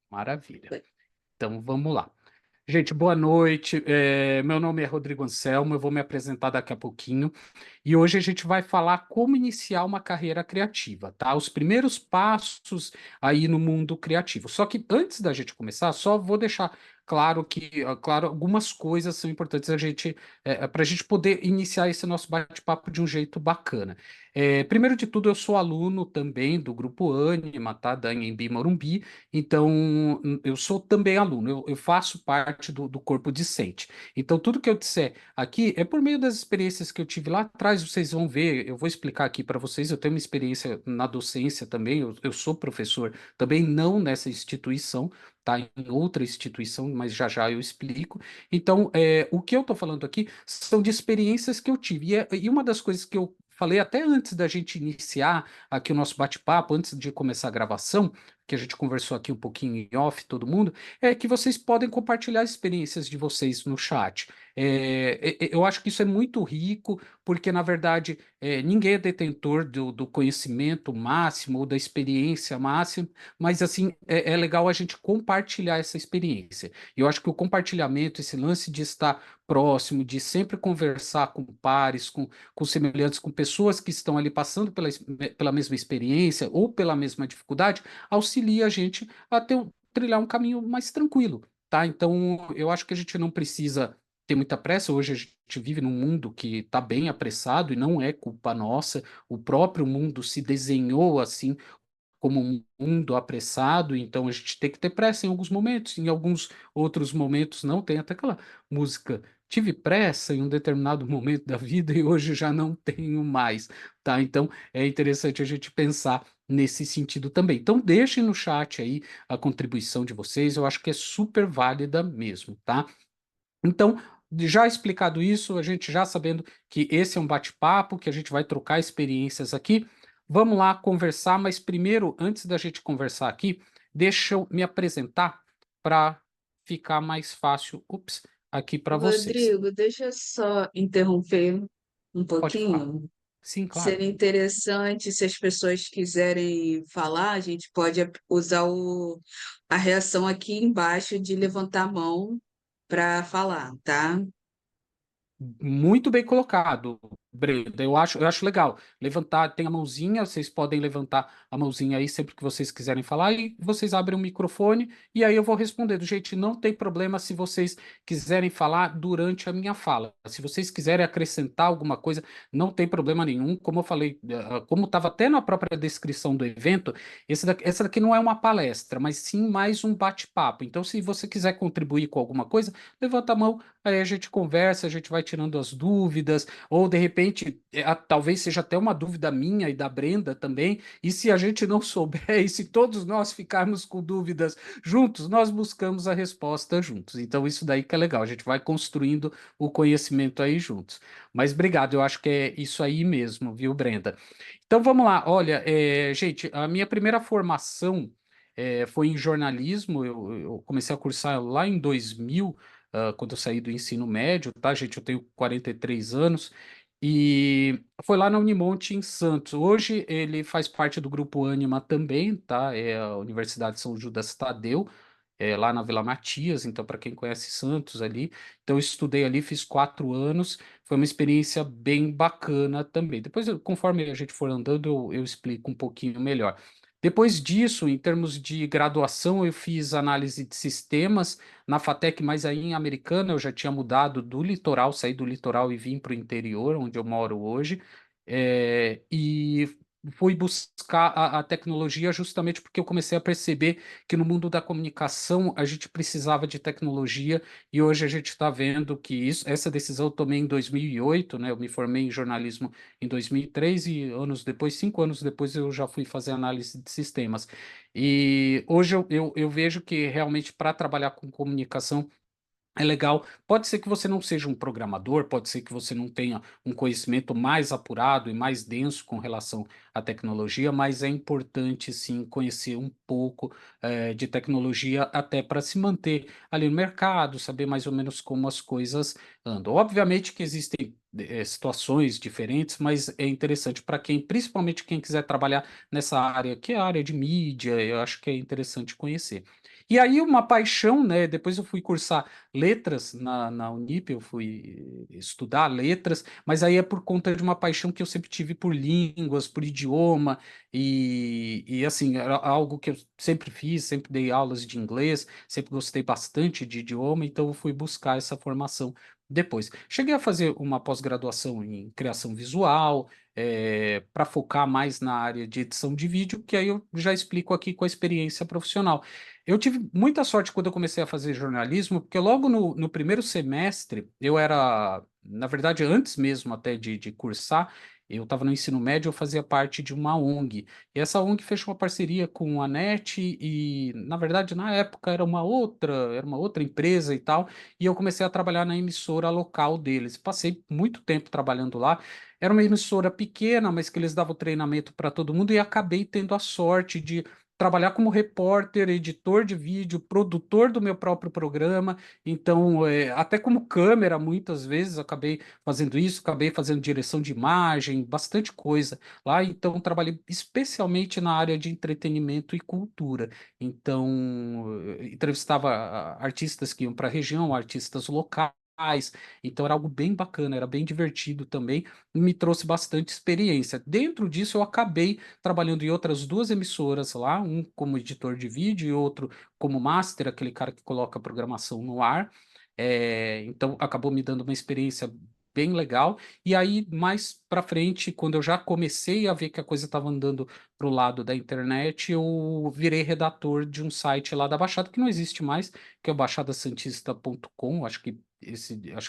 Maravilha. Então vamos lá. Gente, boa noite. Meu nome é Rodrigo Anselmo, eu vou me apresentar daqui a pouquinho. E hoje a gente vai falar como iniciar uma carreira criativa, tá? Os primeiros passos aí no mundo criativo. Só que antes da gente começar, só vou deixar claro que, claro, algumas coisas são importantes para a gente poder iniciar esse nosso bate-papo de um jeito bacana. Primeiro de tudo, eu sou aluno também do Grupo Ânima, tá? Da Anhembi Morumbi. Então, eu sou também aluno, eu faço parte do corpo discente. Então, tudo que eu disser aqui é por meio das experiências que eu tive lá atrás, vocês vão ver, eu vou explicar aqui para vocês, eu tenho uma experiência na docência também, eu sou professor também, não nessa instituição, tá? Em outra instituição, mas já já eu explico. Então, o que eu estou falando aqui são de experiências que eu tive. E uma das coisas que eu falei até antes da gente iniciar aqui o nosso bate-papo, antes de começar a gravação, que a gente conversou aqui um pouquinho em off, todo mundo, é que vocês podem compartilhar experiências de vocês no chat. Eu acho que isso é muito rico, porque, na verdade, ninguém é detentor do conhecimento máximo ou da experiência máxima, mas, assim, é legal a gente compartilhar essa experiência. E eu acho que o compartilhamento, esse lance de estar próximo, de sempre conversar com pares, com semelhantes, com pessoas que estão ali passando pela mesma experiência ou pela mesma dificuldade, auxilia a gente a trilhar um caminho mais tranquilo, tá? Então, eu acho que a gente não precisa ter muita pressa. Hoje a gente vive num mundo que está bem apressado e não é culpa nossa. O próprio mundo se desenhou assim como um mundo apressado, então a gente tem que ter pressa em alguns momentos, em alguns outros momentos não. Tem até aquela música, tive pressa em um determinado momento da vida e hoje já não tenho mais, tá? Então é interessante a gente pensar nesse sentido também. Então deixem no chat aí a contribuição de vocês, eu acho que é super válida mesmo, tá? Então, já explicado isso, a gente já sabendo que esse é um bate-papo, que a gente vai trocar experiências aqui, vamos lá conversar, mas primeiro, antes da gente conversar aqui, deixa eu me apresentar para ficar mais fácil, aqui para vocês. Rodrigo, deixa eu só interromper um Pode falar. pouquinho. Sim, claro. Seria interessante se as pessoas quiserem falar, a gente pode usar a reação aqui embaixo de levantar a mão para falar, tá? Muito bem colocado, Brenda. Eu acho legal. Levantar, tem a mãozinha, vocês podem levantar a mãozinha aí sempre que vocês quiserem falar e vocês abrem o microfone e aí eu vou respondendo. Gente, não tem problema se vocês quiserem falar durante a minha fala. Se vocês quiserem acrescentar alguma coisa, não tem problema nenhum. Como eu falei, como estava até na própria descrição do evento, essa daqui não é uma palestra, mas sim mais um bate-papo. Então, se você quiser contribuir com alguma coisa, levanta a mão. Aí a gente conversa, a gente vai tirando as dúvidas, ou de repente, talvez seja até uma dúvida minha e da Brenda também. E se a gente não souber, e se todos nós ficarmos com dúvidas juntos, nós buscamos a resposta juntos. Então, isso daí que é legal, a gente vai construindo o conhecimento aí juntos. Mas obrigado, eu acho que é isso aí mesmo, viu, Brenda? Então vamos lá, olha, gente, a minha primeira formação foi em jornalismo. Eu comecei a cursar lá em 2000, quando eu saí do ensino médio, tá, gente? Eu tenho 43 anos e foi lá na Unimonte em Santos. Hoje ele faz parte do Grupo Ânima também, tá? É a Universidade São Judas Tadeu, lá na Vila Matias. Então, para quem conhece Santos ali, então eu estudei ali, fiz 4 anos. Foi uma experiência bem bacana também. Depois, conforme a gente for andando, eu explico um pouquinho melhor. Depois disso, em termos de graduação, eu fiz análise de sistemas na FATEC, mas aí em Americana. Eu já tinha mudado do litoral, saí do litoral e vim para o interior, onde eu moro hoje. E fui buscar a tecnologia justamente porque eu comecei a perceber que no mundo da comunicação a gente precisava de tecnologia e hoje a gente está vendo que essa decisão eu tomei em 2008, né? Eu me formei em jornalismo em 2003 e anos depois, 5 anos depois, eu já fui fazer análise de sistemas. E hoje eu vejo que realmente para trabalhar com comunicação é legal. Pode ser que você não seja um programador, pode ser que você não tenha um conhecimento mais apurado e mais denso com relação à tecnologia, mas é importante sim conhecer um pouco de tecnologia até para se manter ali no mercado, saber mais ou menos como as coisas andam. Obviamente que existem situações diferentes, mas é interessante para quem, principalmente quem quiser trabalhar nessa área, que é a área de mídia. Eu acho que é interessante conhecer. E aí uma paixão, né? Depois eu fui cursar letras na Unip, eu fui estudar letras, mas aí é por conta de uma paixão que eu sempre tive por línguas, por idioma, e assim, era algo que eu sempre fiz, sempre dei aulas de inglês, sempre gostei bastante de idioma, então eu fui buscar essa formação depois. Cheguei a fazer uma pós-graduação em criação visual, para focar mais na área de edição de vídeo, que aí eu já explico aqui com a experiência profissional. Eu tive muita sorte quando eu comecei a fazer jornalismo, porque logo no primeiro semestre, eu era, na verdade, antes mesmo até de cursar, eu estava no ensino médio, eu fazia parte de uma ONG. E essa ONG fechou uma parceria com a NET e, na verdade, na época era uma outra empresa e tal, e eu comecei a trabalhar na emissora local deles. Passei muito tempo trabalhando lá. Era uma emissora pequena, mas que eles davam treinamento para todo mundo e acabei tendo a sorte de trabalhar como repórter, editor de vídeo, produtor do meu próprio programa. Então, até como câmera, muitas vezes acabei fazendo isso, acabei fazendo direção de imagem, bastante coisa lá. Então, trabalhei especialmente na área de entretenimento e cultura. Então, entrevistava artistas que iam para a região, artistas locais. Então era algo bem bacana, era bem divertido também e me trouxe bastante experiência. Dentro disso, eu acabei trabalhando em outras duas emissoras lá, um como editor de vídeo e outro como master, aquele cara que coloca a programação no ar. Então, acabou me dando uma experiência bem legal. E aí, mais para frente, quando eu já comecei a ver que a coisa estava andando para o lado da internet, eu virei redator de um site lá da Baixada, que não existe mais, que é o baixadasantista.com. Acho que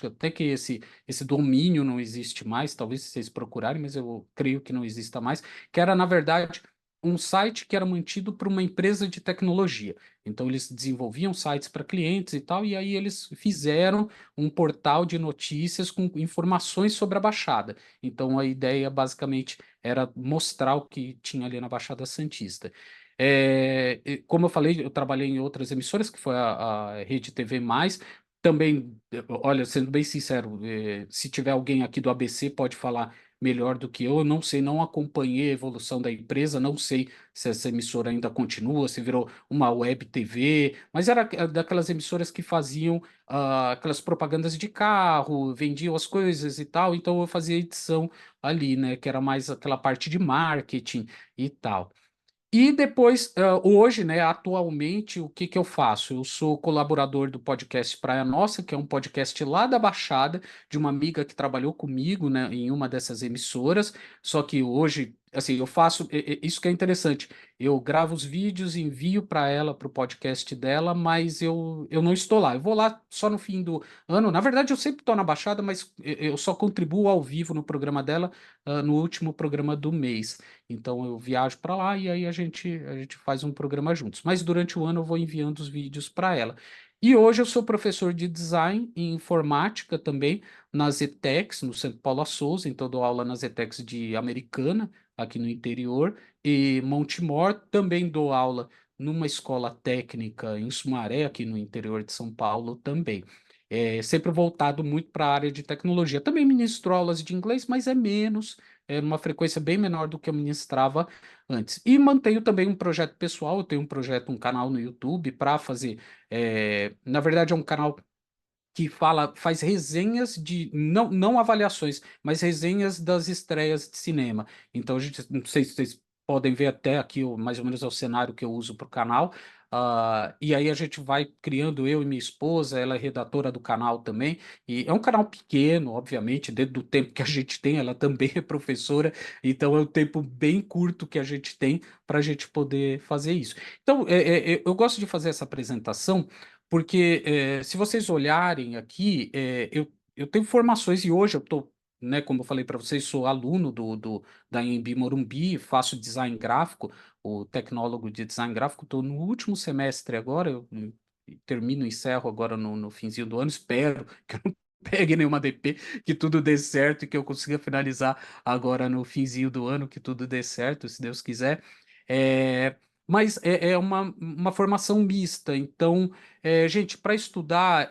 até que esse domínio não existe mais, talvez vocês procurarem, mas eu creio que não exista mais, que era, na verdade, um site que era mantido por uma empresa de tecnologia. Então, eles desenvolviam sites para clientes e tal, e aí eles fizeram um portal de notícias com informações sobre a Baixada. Então, a ideia, basicamente, era mostrar o que tinha ali na Baixada Santista. E como eu falei, eu trabalhei em outras emissoras, que foi a Rede TV+, também, olha, sendo bem sincero, se tiver alguém aqui do ABC pode falar melhor do que eu não sei, não acompanhei a evolução da empresa, não sei se essa emissora ainda continua, se virou uma web TV, mas era daquelas emissoras que faziam aquelas propagandas de carro, vendiam as coisas e tal, então eu fazia edição ali, né, que era mais aquela parte de marketing e tal. E depois, hoje, né, atualmente, o que que eu faço? Eu sou colaborador do podcast Praia Nossa, que é um podcast lá da Baixada, de uma amiga que trabalhou comigo, né, em uma dessas emissoras. Só que hoje, assim, eu faço, isso que é interessante, eu gravo os vídeos, envio para ela, para o podcast dela, mas eu não estou lá. Eu vou lá só no fim do ano. Na verdade, eu sempre estou na Baixada, mas eu só contribuo ao vivo no programa dela, no último programa do mês. Então eu viajo para lá e aí a gente faz um programa juntos. Mas durante o ano eu vou enviando os vídeos para ela. E hoje eu sou professor de design e informática também nas ETECs, no Centro Paulo Souza, então eu dou aula nas ETECs de Americana, aqui no interior, e Montemor, também dou aula numa escola técnica em Sumaré, aqui no interior de São Paulo também. Sempre voltado muito para a área de tecnologia. Também ministro aulas de inglês, mas é menos, numa frequência bem menor do que eu ministrava antes. E mantenho também um projeto pessoal, eu tenho um projeto, um canal no YouTube para fazer, na verdade é um canal que faz resenhas de, não avaliações, mas resenhas das estreias de cinema. Então, a gente, não sei se vocês podem ver até aqui mais ou menos é o cenário que eu uso para o canal. E aí a gente vai criando, eu e minha esposa, ela é redatora do canal também, e é um canal pequeno, obviamente, dentro do tempo que a gente tem, ela também é professora, então é um tempo bem curto que a gente tem para a gente poder fazer isso. Então, eu gosto de fazer essa apresentação porque se vocês olharem aqui, eu tenho formações e hoje eu estou, né, como eu falei para vocês, sou aluno da Anhembi Morumbi, faço design gráfico, o tecnólogo de design gráfico, estou no último semestre agora, eu termino, encerro agora no finzinho do ano, espero que eu não pegue nenhuma DP, que tudo dê certo e que eu consiga finalizar agora no finzinho do ano, que tudo dê certo, se Deus quiser. É, mas é uma formação mista, então gente, para estudar,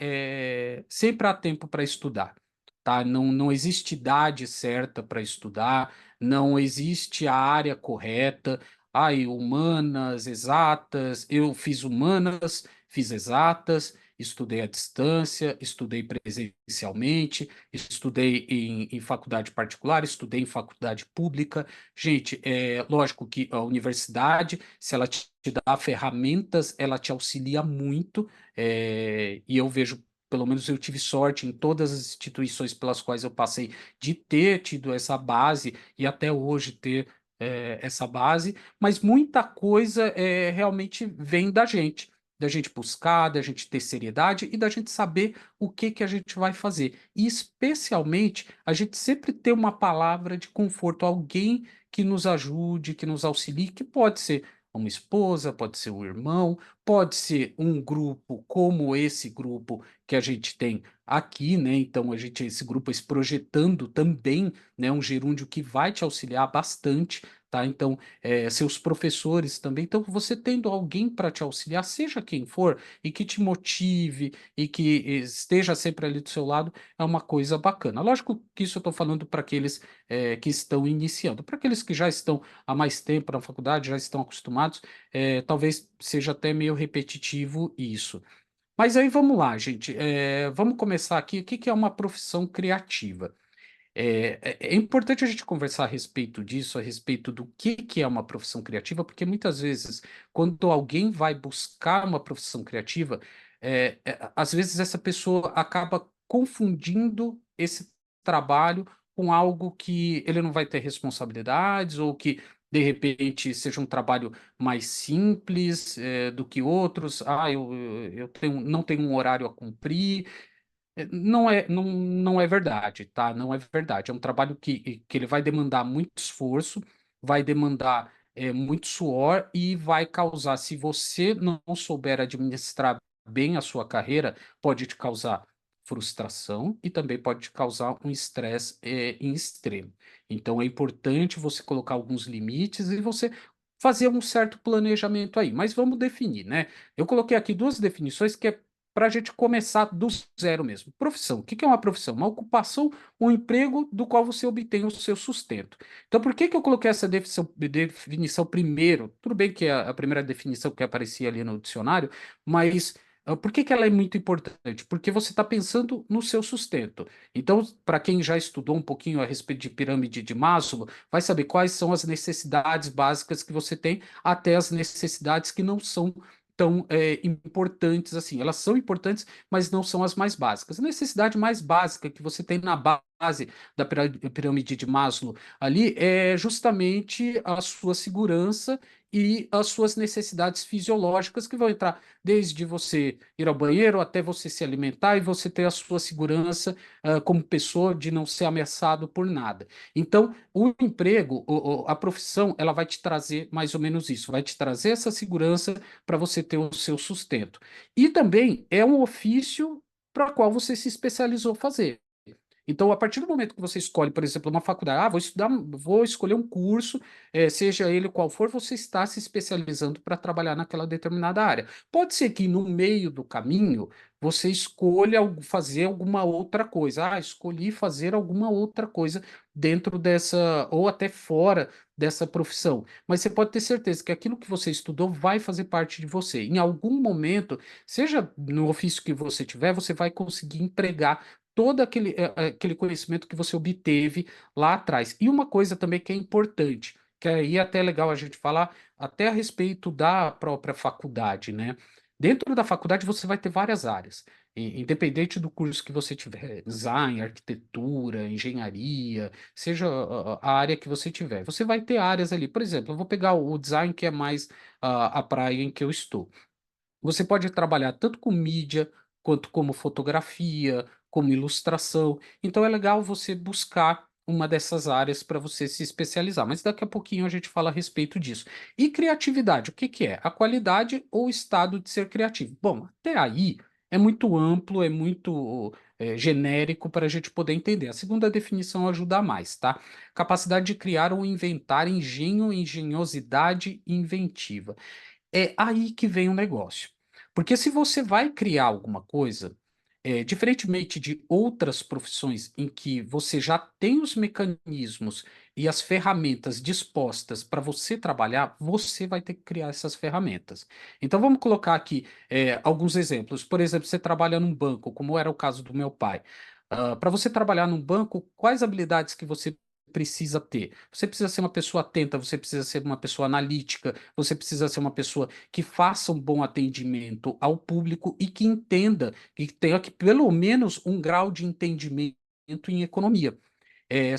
sempre há tempo para estudar, tá? Não existe idade certa para estudar, não existe a área correta. Ai, humanas, exatas, eu fiz humanas, fiz exatas, estudei à distância, estudei presencialmente, estudei em faculdade particular, estudei em faculdade pública. Gente, é lógico que a universidade, se ela te dá ferramentas, ela te auxilia muito, e eu vejo. Pelo menos eu tive sorte em todas as instituições pelas quais eu passei de ter tido essa base e até hoje ter essa base, mas muita coisa realmente vem da gente buscar, da gente ter seriedade e da gente saber o que que a gente vai fazer. E especialmente a gente sempre ter uma palavra de conforto, alguém que nos ajude, que nos auxilie, que pode ser uma esposa, pode ser um irmão, pode ser um grupo como esse grupo que a gente tem aqui, né? Então a gente esse grupo esse projetando também, né, um gerúndio que vai te auxiliar bastante, tá? Então seus professores também. Então, você tendo alguém para te auxiliar, seja quem for, e que te motive e que esteja sempre ali do seu lado, é uma coisa bacana. Lógico que isso eu estou falando para aqueles que estão iniciando. Para aqueles que já estão há mais tempo na faculdade, já estão acostumados, talvez seja até meio repetitivo isso. Mas aí vamos lá, gente. Vamos começar aqui. O que que é uma profissão criativa? É importante a gente conversar a respeito disso, a respeito do que é uma profissão criativa, porque muitas vezes, quando alguém vai buscar uma profissão criativa, às vezes essa pessoa acaba confundindo esse trabalho com algo que ele não vai ter responsabilidades, ou que, de repente, seja um trabalho mais simples, do que outros. Ah, eu não tenho um horário a cumprir. Não é verdade, tá? Não é verdade. É um trabalho que ele vai demandar muito esforço, vai demandar muito suor e vai causar, se você não souber administrar bem a sua carreira, pode te causar frustração e também pode te causar um estresse em extremo. Então é importante você colocar alguns limites e você fazer um certo planejamento aí. Mas vamos definir, né? Eu coloquei aqui duas definições que é para a gente começar do zero mesmo. Profissão. O que que é uma profissão? Uma ocupação, um emprego do qual você obtém o seu sustento. Então, por que que eu coloquei essa definição primeiro? Tudo bem que é a primeira definição que aparecia ali no dicionário, mas por que que ela é muito importante? Porque você está pensando no seu sustento. Então, para quem já estudou um pouquinho a respeito de pirâmide de Maslow, vai saber quais são as necessidades básicas que você tem, até as necessidades que não são tão importantes assim. Elas são importantes, mas não são as mais básicas. A necessidade mais básica que você tem na base da pirâmide de Maslow ali é justamente a sua segurança e as suas necessidades fisiológicas que vão entrar desde você ir ao banheiro até você se alimentar e você ter a sua segurança como pessoa de não ser ameaçado por nada. Então, o emprego, a profissão, ela vai te trazer mais ou menos isso, vai te trazer essa segurança para você ter o seu sustento. E também é um ofício para o qual você se especializou fazer. Então, a partir do momento que você escolhe, por exemplo, uma faculdade, vou estudar, vou escolher um curso, seja ele qual for, você está se especializando para trabalhar naquela determinada área. Pode ser que no meio do caminho você escolha fazer alguma outra coisa. Ah, escolhi fazer alguma outra coisa dentro dessa, ou até fora dessa profissão. Mas você pode ter certeza que aquilo que você estudou vai fazer parte de você. Em algum momento, seja no ofício que você tiver, você vai conseguir empregar todo aquele conhecimento que você obteve lá atrás. E uma coisa também que é importante, que aí é até legal a gente falar até a respeito da própria faculdade, né? Dentro da faculdade você vai ter várias áreas, independente do curso que você tiver, design, arquitetura, engenharia, seja a área que você tiver. Você vai ter áreas ali. Por exemplo, eu vou pegar o design que é mais a praia em que eu estou. Você pode trabalhar tanto com mídia, quanto como fotografia, como ilustração. Então é legal você buscar uma dessas áreas para você se especializar. Mas daqui a pouquinho a gente fala a respeito disso. E criatividade, o que que é? A qualidade ou estado de ser criativo. Bom, até aí é muito amplo, é muito genérico para a gente poder entender. A segunda definição ajuda mais, tá? Capacidade de criar ou inventar engenho, engenhosidade e inventiva. É aí que vem o negócio. Porque se você vai criar alguma coisa, diferentemente de outras profissões em que você já tem os mecanismos e as ferramentas dispostas para você trabalhar, você vai ter que criar essas ferramentas. Então, vamos colocar aqui alguns exemplos. Por exemplo, você trabalha num banco, como era o caso do meu pai. Para você trabalhar num banco, quais habilidades que você precisa ter? Você precisa ser uma pessoa atenta, você precisa ser uma pessoa analítica, você precisa ser uma pessoa que faça um bom atendimento ao público e que entenda, que tenha que pelo menos um grau de entendimento em economia.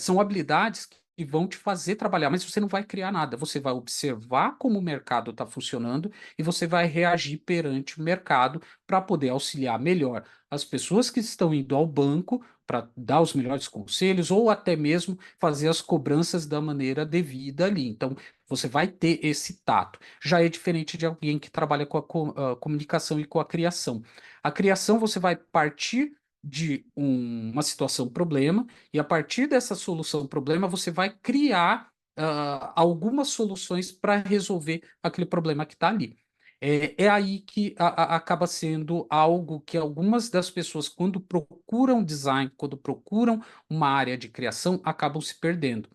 São habilidades que vão te fazer trabalhar, mas você não vai criar nada. Você vai observar como o mercado está funcionando e você vai reagir perante o mercado para poder auxiliar melhor as pessoas que estão indo ao banco para dar os melhores conselhos ou até mesmo fazer as cobranças da maneira devida ali. Então, você vai ter esse tato. Já é diferente de alguém que trabalha com a comunicação e com a criação. A criação você vai partir de uma situação problema e a partir dessa solução problema, você vai criar algumas soluções para resolver aquele problema que está ali. É aí que acaba sendo algo que algumas das pessoas, quando procuram design, quando procuram uma área de criação, acabam se perdendo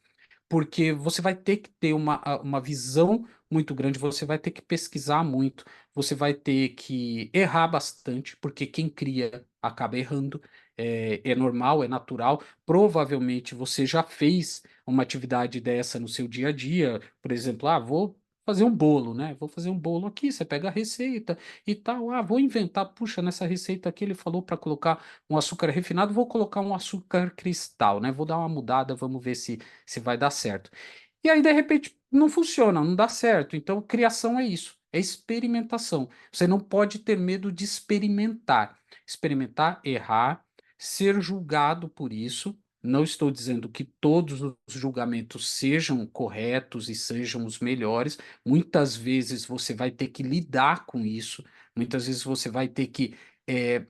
porque você vai ter que ter uma visão muito grande, você vai ter que pesquisar muito, você vai ter que errar bastante, porque quem cria acaba errando, é normal, é natural. Provavelmente você já fez uma atividade dessa no seu dia a dia, por exemplo, vou fazer um bolo, né? Vou fazer um bolo aqui, você pega a receita e tal, vou inventar, puxa, nessa receita aqui ele falou para colocar um açúcar refinado, vou colocar um açúcar cristal, né? Vou dar uma mudada, vamos ver se vai dar certo. E aí, de repente, não funciona, não dá certo. Então, criação é isso, é experimentação. Você não pode ter medo de experimentar. Experimentar, errar, ser julgado por isso. Não estou dizendo que todos os julgamentos sejam corretos e sejam os melhores. Muitas vezes você vai ter que lidar com isso. Muitas vezes você vai ter que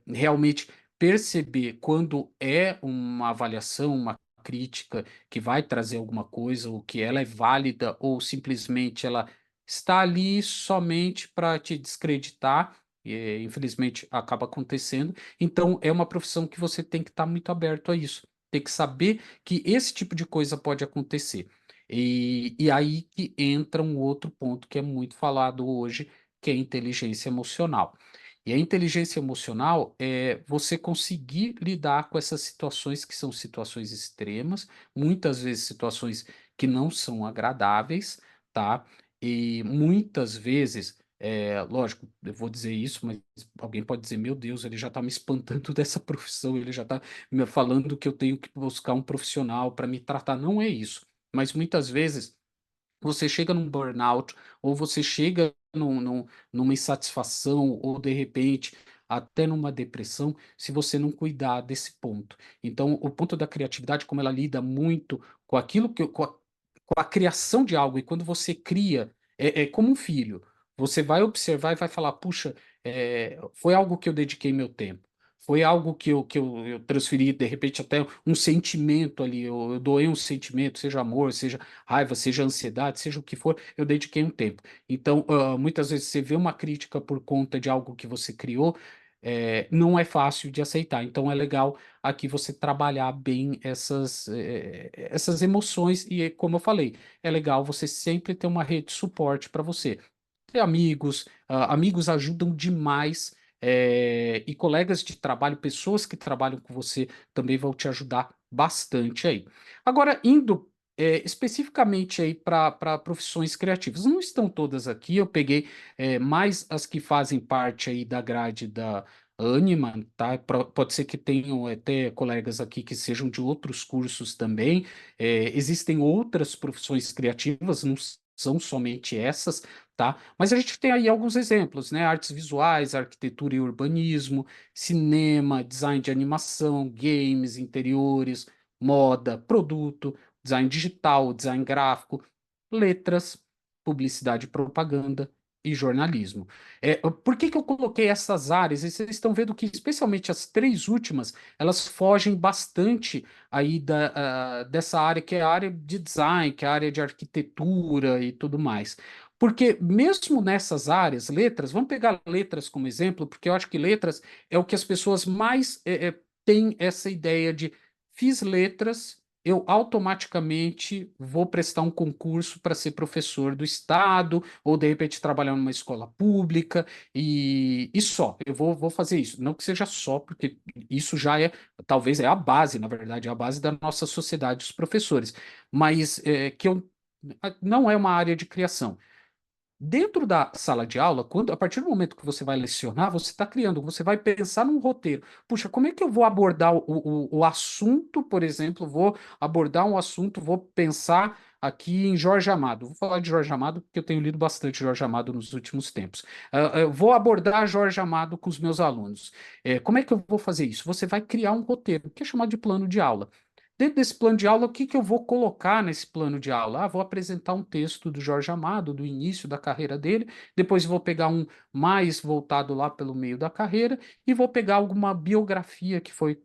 realmente perceber quando é uma avaliação, uma crítica que vai trazer alguma coisa, ou que ela é válida, ou simplesmente ela está ali somente para te descreditar, e infelizmente acaba acontecendo. Então, é uma profissão que você tem que estar muito aberto a isso, tem que saber que esse tipo de coisa pode acontecer. E aí que entra um outro ponto que é muito falado hoje, que é a inteligência emocional. E a inteligência emocional é você conseguir lidar com essas situações que são situações extremas, muitas vezes situações que não são agradáveis, tá? E muitas vezes, lógico, eu vou dizer isso, mas alguém pode dizer, meu Deus, ele já está me espantando dessa profissão, ele já está me falando que eu tenho que buscar um profissional para me tratar. Não é isso. Mas muitas vezes você chega num burnout, ou você chega numa insatisfação, ou de repente até numa depressão, se você não cuidar desse ponto. Então, o ponto da criatividade, como ela lida muito com aquilo com a criação de algo, e quando você cria, é como um filho. Você vai observar e vai falar, puxa, foi algo que eu dediquei meu tempo. Foi algo que eu transferi, de repente, até um sentimento ali. Eu doei um sentimento, seja amor, seja raiva, seja ansiedade, seja o que for, eu dediquei um tempo. Então, muitas vezes você vê uma crítica por conta de algo que você criou, não é fácil de aceitar. Então, é legal aqui você trabalhar bem essas emoções, e como eu falei, é legal você sempre ter uma rede de suporte para você. Ter amigos, amigos ajudam demais. E colegas de trabalho, pessoas que trabalham com você também vão te ajudar bastante aí. Agora, indo especificamente aí para profissões criativas. Não estão todas aqui, eu peguei mais as que fazem parte aí da grade da Anima, tá? Pode ser que tenham até colegas aqui que sejam de outros cursos também. Existem outras profissões criativas, não são somente essas, tá? Mas a gente tem aí alguns exemplos, né? Artes visuais, arquitetura e urbanismo, cinema, design de animação, games, interiores, moda, produto, design digital, design gráfico, letras, publicidade e propaganda, e jornalismo. Por que que eu coloquei essas áreas? E vocês estão vendo que, especialmente as três últimas, elas fogem bastante aí dessa área que é a área de design, que é a área de arquitetura e tudo mais. Porque mesmo nessas áreas, letras, vamos pegar letras como exemplo, porque eu acho que letras é o que as pessoas mais têm essa ideia de fiz letras, eu automaticamente vou prestar um concurso para ser professor do estado, ou de repente trabalhar numa escola pública, e só, vou fazer isso. Não que seja só, porque isso já é, talvez é a base, na verdade, é a base da nossa sociedade, os professores, mas não é uma área de criação. Dentro da sala de aula, a partir do momento que você vai lecionar, você está criando, você vai pensar num roteiro. Puxa, como é que eu vou abordar o assunto, por exemplo? Vou abordar um assunto, vou pensar aqui em Jorge Amado. Vou falar de Jorge Amado porque eu tenho lido bastante Jorge Amado nos últimos tempos. Eu vou abordar Jorge Amado com os meus alunos. Como é que eu vou fazer isso? Você vai criar um roteiro, que é chamado de plano de aula. Dentro desse plano de aula, o que que eu vou colocar nesse plano de aula? Vou apresentar um texto do Jorge Amado, do início da carreira dele, depois vou pegar um mais voltado lá pelo meio da carreira e vou pegar alguma biografia que foi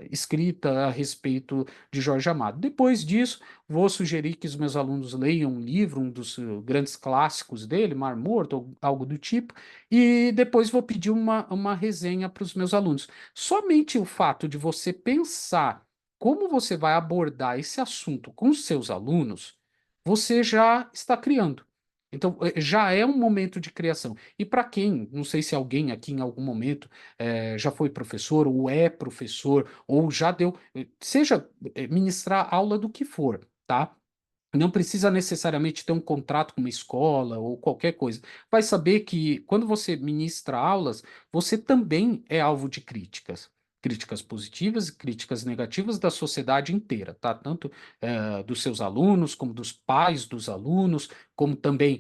escrita a respeito de Jorge Amado. Depois disso, vou sugerir que os meus alunos leiam um livro, um dos grandes clássicos dele, Mar Morto, ou algo do tipo, e depois vou pedir uma resenha para os meus alunos. Somente o fato de você pensar como você vai abordar esse assunto com os seus alunos, você já está criando. Então, já é um momento de criação. E para quem, não sei se alguém aqui em algum momento já foi professor, ou é professor, ou já deu, seja ministrar aula do que for, tá? Não precisa necessariamente ter um contrato com uma escola ou qualquer coisa. Vai saber que quando você ministra aulas, você também é alvo de críticas. Críticas positivas e críticas negativas da sociedade inteira, tá? Tanto dos seus alunos, como dos pais dos alunos, como também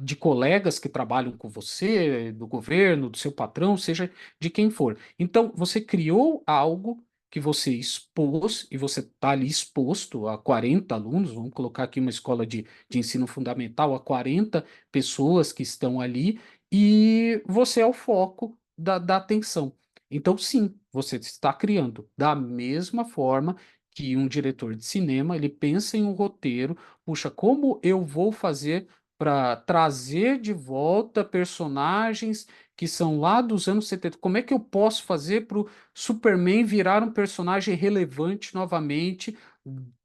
de colegas que trabalham com você, do governo, do seu patrão, seja de quem for. Então, você criou algo que você expôs, e você está ali exposto a 40 alunos, vamos colocar aqui uma escola de ensino fundamental, a 40 pessoas que estão ali, e você é o foco da atenção. Então, sim, você está criando da mesma forma que um diretor de cinema, ele pensa em um roteiro, puxa, como eu vou fazer para trazer de volta personagens que são lá dos anos 70? Como é que eu posso fazer para Superman virar um personagem relevante novamente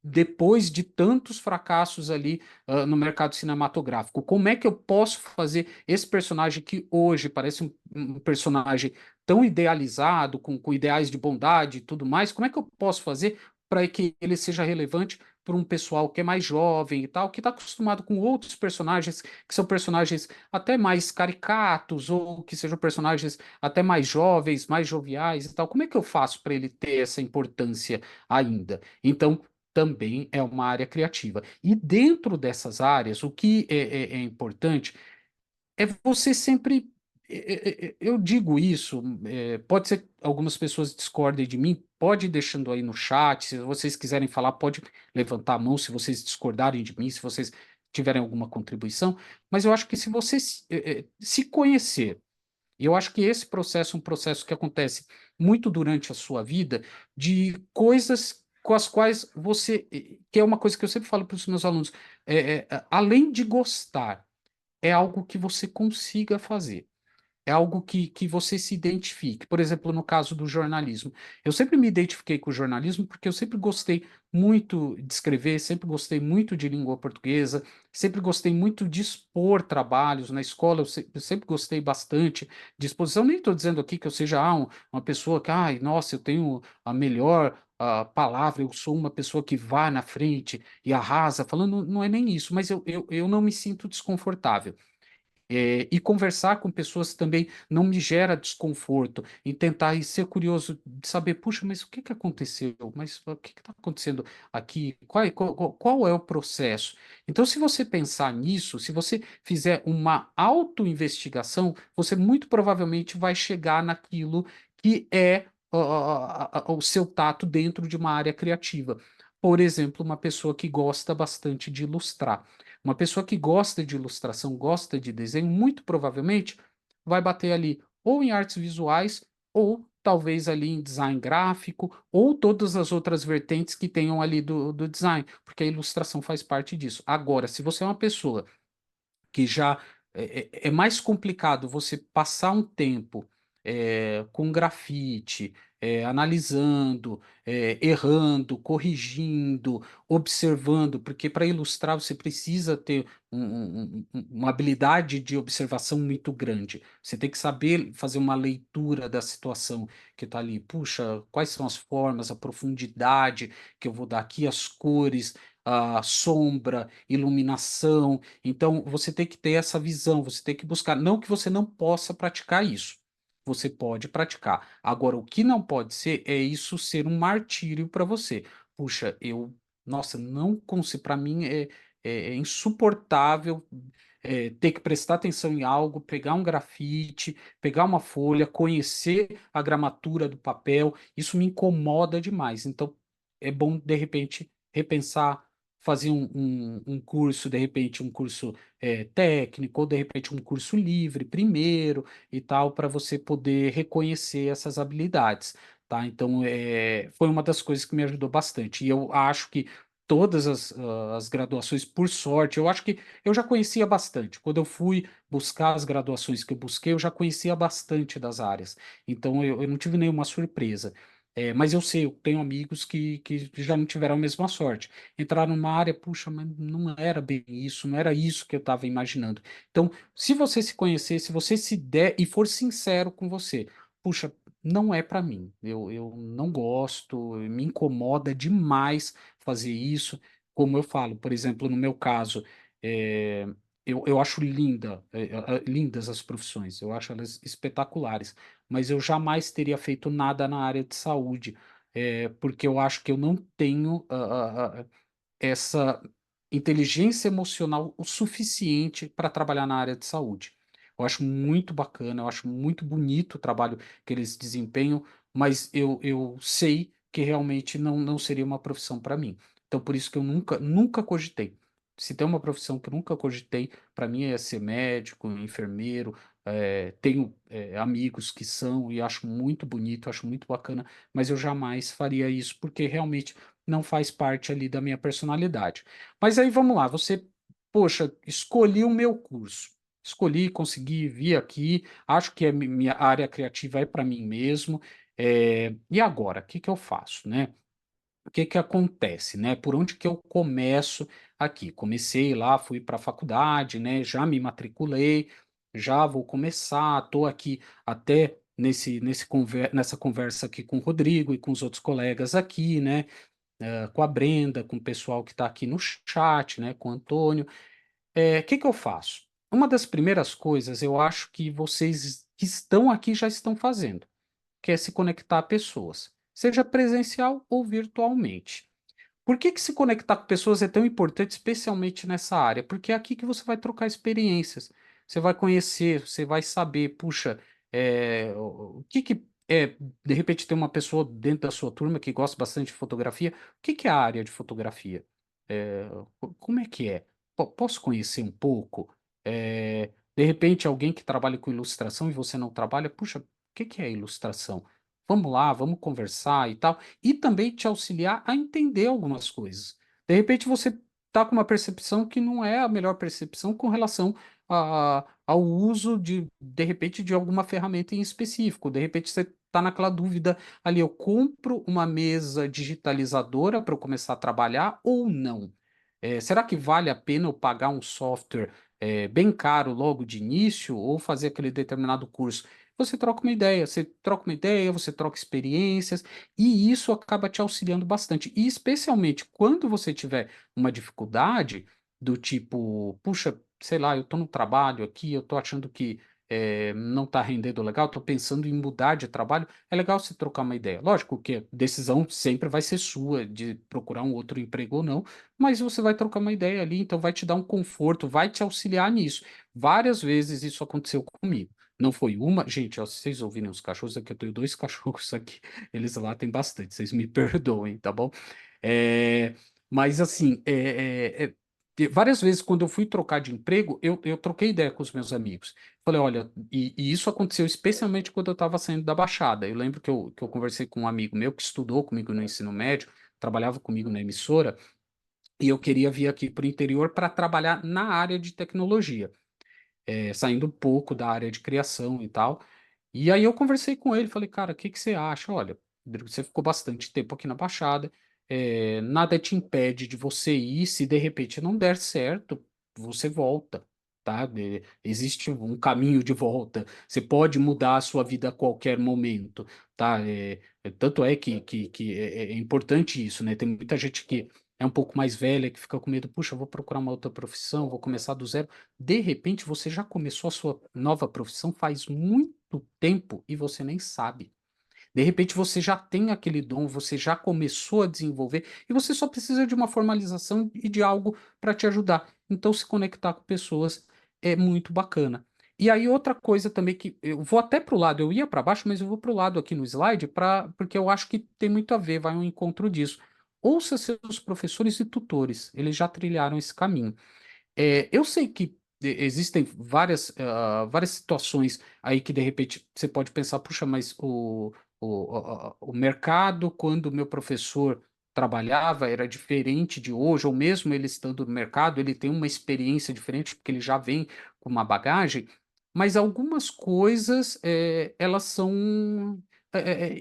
depois de tantos fracassos ali no mercado cinematográfico? Como é que eu posso fazer esse personagem que hoje parece um personagem tão idealizado, com ideais de bondade e tudo mais? Como é que eu posso fazer para que ele seja relevante para um pessoal que é mais jovem e tal, que está acostumado com outros personagens que são personagens até mais caricatos ou que sejam personagens até mais jovens, mais joviais e tal? Como é que eu faço para ele ter essa importância ainda? Então, também é uma área criativa. E dentro dessas áreas, o que é importante é você sempre. Eu digo isso, pode ser que algumas pessoas discordem de mim, pode ir deixando aí no chat, se vocês quiserem falar, pode levantar a mão se vocês discordarem de mim, se vocês tiverem alguma contribuição, mas eu acho que se você se conhecer, e eu acho que esse processo é um processo que acontece muito durante a sua vida, de coisas com as quais você, que é uma coisa que eu sempre falo para os meus alunos, além de gostar, é algo que você consiga fazer. É algo que você se identifique. Por exemplo, no caso do jornalismo. Eu sempre me identifiquei com o jornalismo porque eu sempre gostei muito de escrever, sempre gostei muito de língua portuguesa, sempre gostei muito de expor trabalhos na escola. Eu sempre gostei bastante de exposição. Nem estou dizendo aqui que eu seja uma pessoa que, ai, nossa, eu tenho a melhor palavra, eu sou uma pessoa que vai na frente e arrasa, falando, não é nem isso, mas eu não me sinto desconfortável. E conversar com pessoas também não me gera desconforto, em tentar e ser curioso de saber, puxa, mas o que que aconteceu? Mas o que está acontecendo aqui? Qual é o processo? Então, se você pensar nisso, se você fizer uma autoinvestigação, você muito provavelmente vai chegar naquilo que é o seu tato dentro de uma área criativa. por exemplo, uma pessoa que gosta bastante de ilustrar. Uma pessoa que gosta de ilustração, gosta de desenho, muito provavelmente vai bater ali ou em artes visuais, ou talvez ali em design gráfico, ou todas as outras vertentes que tenham ali do design, porque a ilustração faz parte disso. Agora, se você é uma pessoa que já é mais complicado você passar um tempo com grafite, analisando, errando, corrigindo, observando, porque para ilustrar você precisa ter uma habilidade de observação muito grande. Você tem que saber fazer uma leitura da situação que está ali. Puxa, quais são as formas, a profundidade que eu vou dar aqui, as cores, a sombra, iluminação. Então, você tem que ter essa visão, você tem que buscar. Não que você não possa praticar isso. Você pode praticar. Agora, o que não pode ser é isso ser um martírio para você. Puxa, nossa, não consigo. Para mim é insuportável ter que prestar atenção em algo, pegar um grafite, pegar uma folha, conhecer a gramatura do papel. Isso me incomoda demais. Então, é bom, de repente, repensar, fazer um curso, de repente, um curso técnico, ou de repente um curso livre primeiro e tal, para você poder reconhecer essas habilidades, tá? Então, foi uma das coisas que me ajudou bastante. E eu acho que todas as graduações, por sorte, eu acho que eu já conhecia bastante. Quando eu fui buscar as graduações que eu busquei, eu já conhecia bastante das áreas. Então, eu não tive nenhuma surpresa. Mas eu sei, eu tenho amigos que já não tiveram a mesma sorte, entrar numa área, puxa, mas não era bem isso, não era isso que eu estava imaginando. Então, se você se conhecer, se você se der e for sincero com você, puxa, não é para mim, eu não gosto, me incomoda demais fazer isso. Como eu falo, por exemplo, no meu caso, é, eu acho lindas as profissões, eu acho elas espetaculares, mas eu jamais teria feito nada na área de saúde, porque eu acho que eu não tenho essa inteligência emocional o suficiente para trabalhar na área de saúde. Eu acho muito bacana, eu acho muito bonito o trabalho que eles desempenham, mas eu sei que realmente não seria uma profissão para mim. Então, por isso que eu nunca cogitei. Se tem uma profissão que eu nunca cogitei, para mim é ser médico, enfermeiro. Tenho amigos que são e acho muito bonito, acho muito bacana, mas eu jamais faria isso porque realmente não faz parte ali da minha personalidade. Mas aí vamos lá, poxa, escolhi o meu curso. Escolhi, consegui vir aqui, acho que minha área criativa é para mim mesmo. E agora, o que que eu faço, né? O que que acontece, né? Por onde que eu começo aqui? Comecei lá, fui para a faculdade, né? Já me matriculei, já vou começar, estou aqui até nessa conversa aqui com o Rodrigo e com os outros colegas aqui, né? Com a Brenda, com o pessoal que está aqui no chat, né, com o Antônio. O que que eu faço? Uma das primeiras coisas, eu acho que vocês que estão aqui já estão fazendo, que é se conectar a pessoas, seja presencial ou virtualmente. Por que que se conectar com pessoas é tão importante, especialmente nessa área? Porque é aqui que você vai trocar experiências, você vai conhecer, você vai saber, puxa, o que que de repente tem uma pessoa dentro da sua turma que gosta bastante de fotografia, o que que é a área de fotografia? Como é que é? Posso conhecer um pouco? De repente alguém que trabalha com ilustração e você não trabalha, puxa, o que que é ilustração? Vamos lá, vamos conversar e tal e também te auxiliar a entender algumas coisas. De repente você está com uma percepção que não é a melhor percepção com relação ao uso de repente, de alguma ferramenta em específico. De repente você está naquela dúvida ali, eu compro uma mesa digitalizadora para eu começar a trabalhar ou não? Será que vale a pena eu pagar um software bem caro logo de início ou fazer aquele determinado curso? Você troca uma ideia, você troca experiências, e isso acaba te auxiliando bastante. E especialmente quando você tiver uma dificuldade do tipo, puxa, sei lá, eu estou no trabalho aqui, eu estou achando que não está rendendo legal, estou pensando em mudar de trabalho, é legal você trocar uma ideia. Lógico que a decisão sempre vai ser sua de procurar um outro emprego ou não, mas você vai trocar uma ideia ali, então vai te dar um conforto, vai te auxiliar nisso. Várias vezes isso aconteceu comigo. Não foi uma. Gente, ó, se vocês ouvirem os cachorros, aqui eu tenho dois cachorros aqui. Eles latem bastante, vocês me perdoem, tá bom? É, mas assim, várias vezes quando eu fui trocar de emprego, eu troquei ideia com os meus amigos. Falei, olha, e isso aconteceu especialmente quando eu estava saindo da Baixada. Eu lembro que eu conversei com um amigo meu que estudou comigo no ensino médio, trabalhava comigo na emissora, e eu queria vir aqui para o interior para trabalhar na área de tecnologia, saindo um pouco da área de criação e tal. E aí eu conversei com ele, falei, cara, o que que você acha? Olha, Rodrigo, você ficou bastante tempo aqui na Baixada, nada te impede de você ir, se de repente não der certo, você volta, tá? Existe um caminho de volta, você pode mudar a sua vida a qualquer momento, tá? Tanto é que é importante isso, né? Tem muita gente que é um pouco mais velha, que fica com medo, puxa, eu vou procurar uma outra profissão, vou começar do zero. De repente, você já começou a sua nova profissão faz muito tempo e você nem sabe. De repente, você já tem aquele dom, você já começou a desenvolver e você só precisa de uma formalização e de algo para te ajudar. Então, se conectar com pessoas é muito bacana. E aí, outra coisa também que eu vou até para o lado, eu ia para baixo, mas eu vou para o lado aqui no slide, porque eu acho que tem muito a ver, vai um encontro disso. Ouça seus professores e tutores, eles já trilharam esse caminho. Eu sei que existem várias situações aí que de repente você pode pensar, puxa, mas o mercado, quando o meu professor trabalhava, era diferente de hoje, ou mesmo ele estando no mercado, ele tem uma experiência diferente, porque ele já vem com uma bagagem, mas algumas coisas, elas são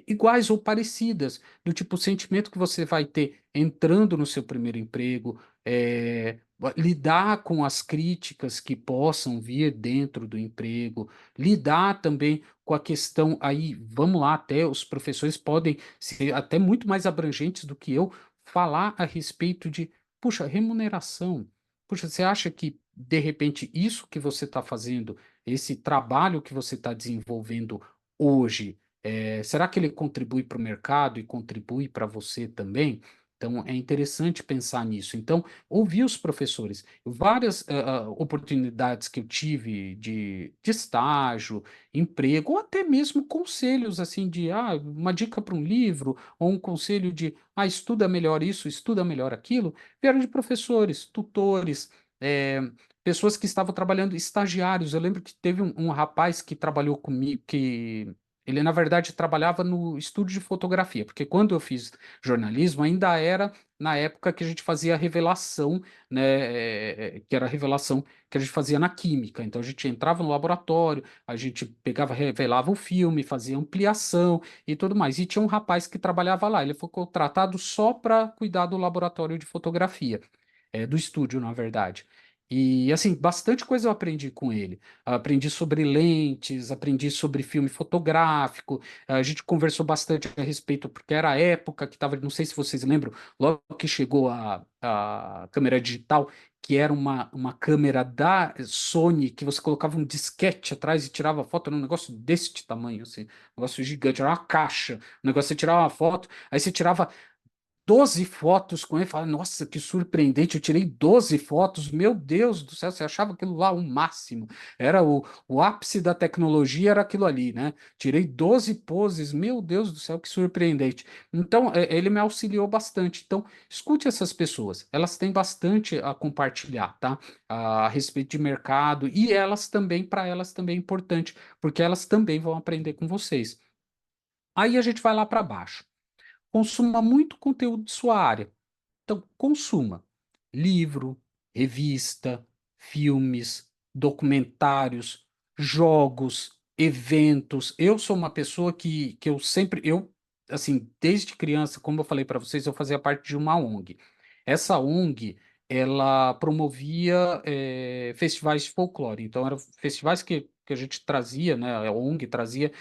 iguais ou parecidas, do tipo o sentimento que você vai ter entrando no seu primeiro emprego, lidar com as críticas que possam vir dentro do emprego, lidar também com a questão aí, vamos lá, até os professores podem ser até muito mais abrangentes do que eu, falar a respeito de, puxa, remuneração. Puxa, você acha que, de repente, isso que você está fazendo, esse trabalho que você está desenvolvendo hoje, será que ele contribui para o mercado e contribui para você também? Então, é interessante pensar nisso. Então, ouvir os professores. Várias oportunidades que eu tive de estágio, emprego, ou até mesmo conselhos, assim, de uma dica para um livro, ou um conselho de estuda melhor isso, estuda melhor aquilo, vieram de professores, tutores, pessoas que estavam trabalhando, estagiários. Eu lembro que teve um rapaz que trabalhou comigo, que ele, na verdade, trabalhava no estúdio de fotografia, porque quando eu fiz jornalismo, ainda era na época que a gente fazia a revelação, né, que era a revelação que a gente fazia na química. Então a gente entrava no laboratório, a gente pegava, revelava o filme, fazia ampliação e tudo mais. E tinha um rapaz que trabalhava lá, ele foi contratado só para cuidar do laboratório de fotografia, do estúdio, na verdade. E assim, bastante coisa eu aprendi com ele. Aprendi sobre lentes, aprendi sobre filme fotográfico. A gente conversou bastante a respeito, porque era a época que estava, não sei se vocês lembram, logo que chegou a câmera digital, que era uma câmera da Sony, que você colocava um disquete atrás e tirava foto, era um negócio deste tamanho, assim, um negócio gigante, era uma caixa. O negócio você tirava uma foto, aí você tirava 12 fotos com ele, fala, nossa, que surpreendente, eu tirei 12 fotos, meu Deus do céu, você achava aquilo lá o máximo, era o ápice da tecnologia, era aquilo ali, né? Tirei 12 poses, meu Deus do céu, que surpreendente. Então, ele me auxiliou bastante. Então, escute essas pessoas, elas têm bastante a compartilhar, tá? A respeito de mercado, e elas também, para elas também é importante, porque elas também vão aprender com vocês. Aí a gente vai lá para baixo. Consuma muito conteúdo de sua área. Então, consuma livro, revista, filmes, documentários, jogos, eventos. Eu sou uma pessoa que assim, desde criança, como eu falei para vocês, eu fazia parte de uma ONG. Essa ONG, ela promovia festivais de folclore. Então, eram festivais que a gente trazia, né? A ONG trazia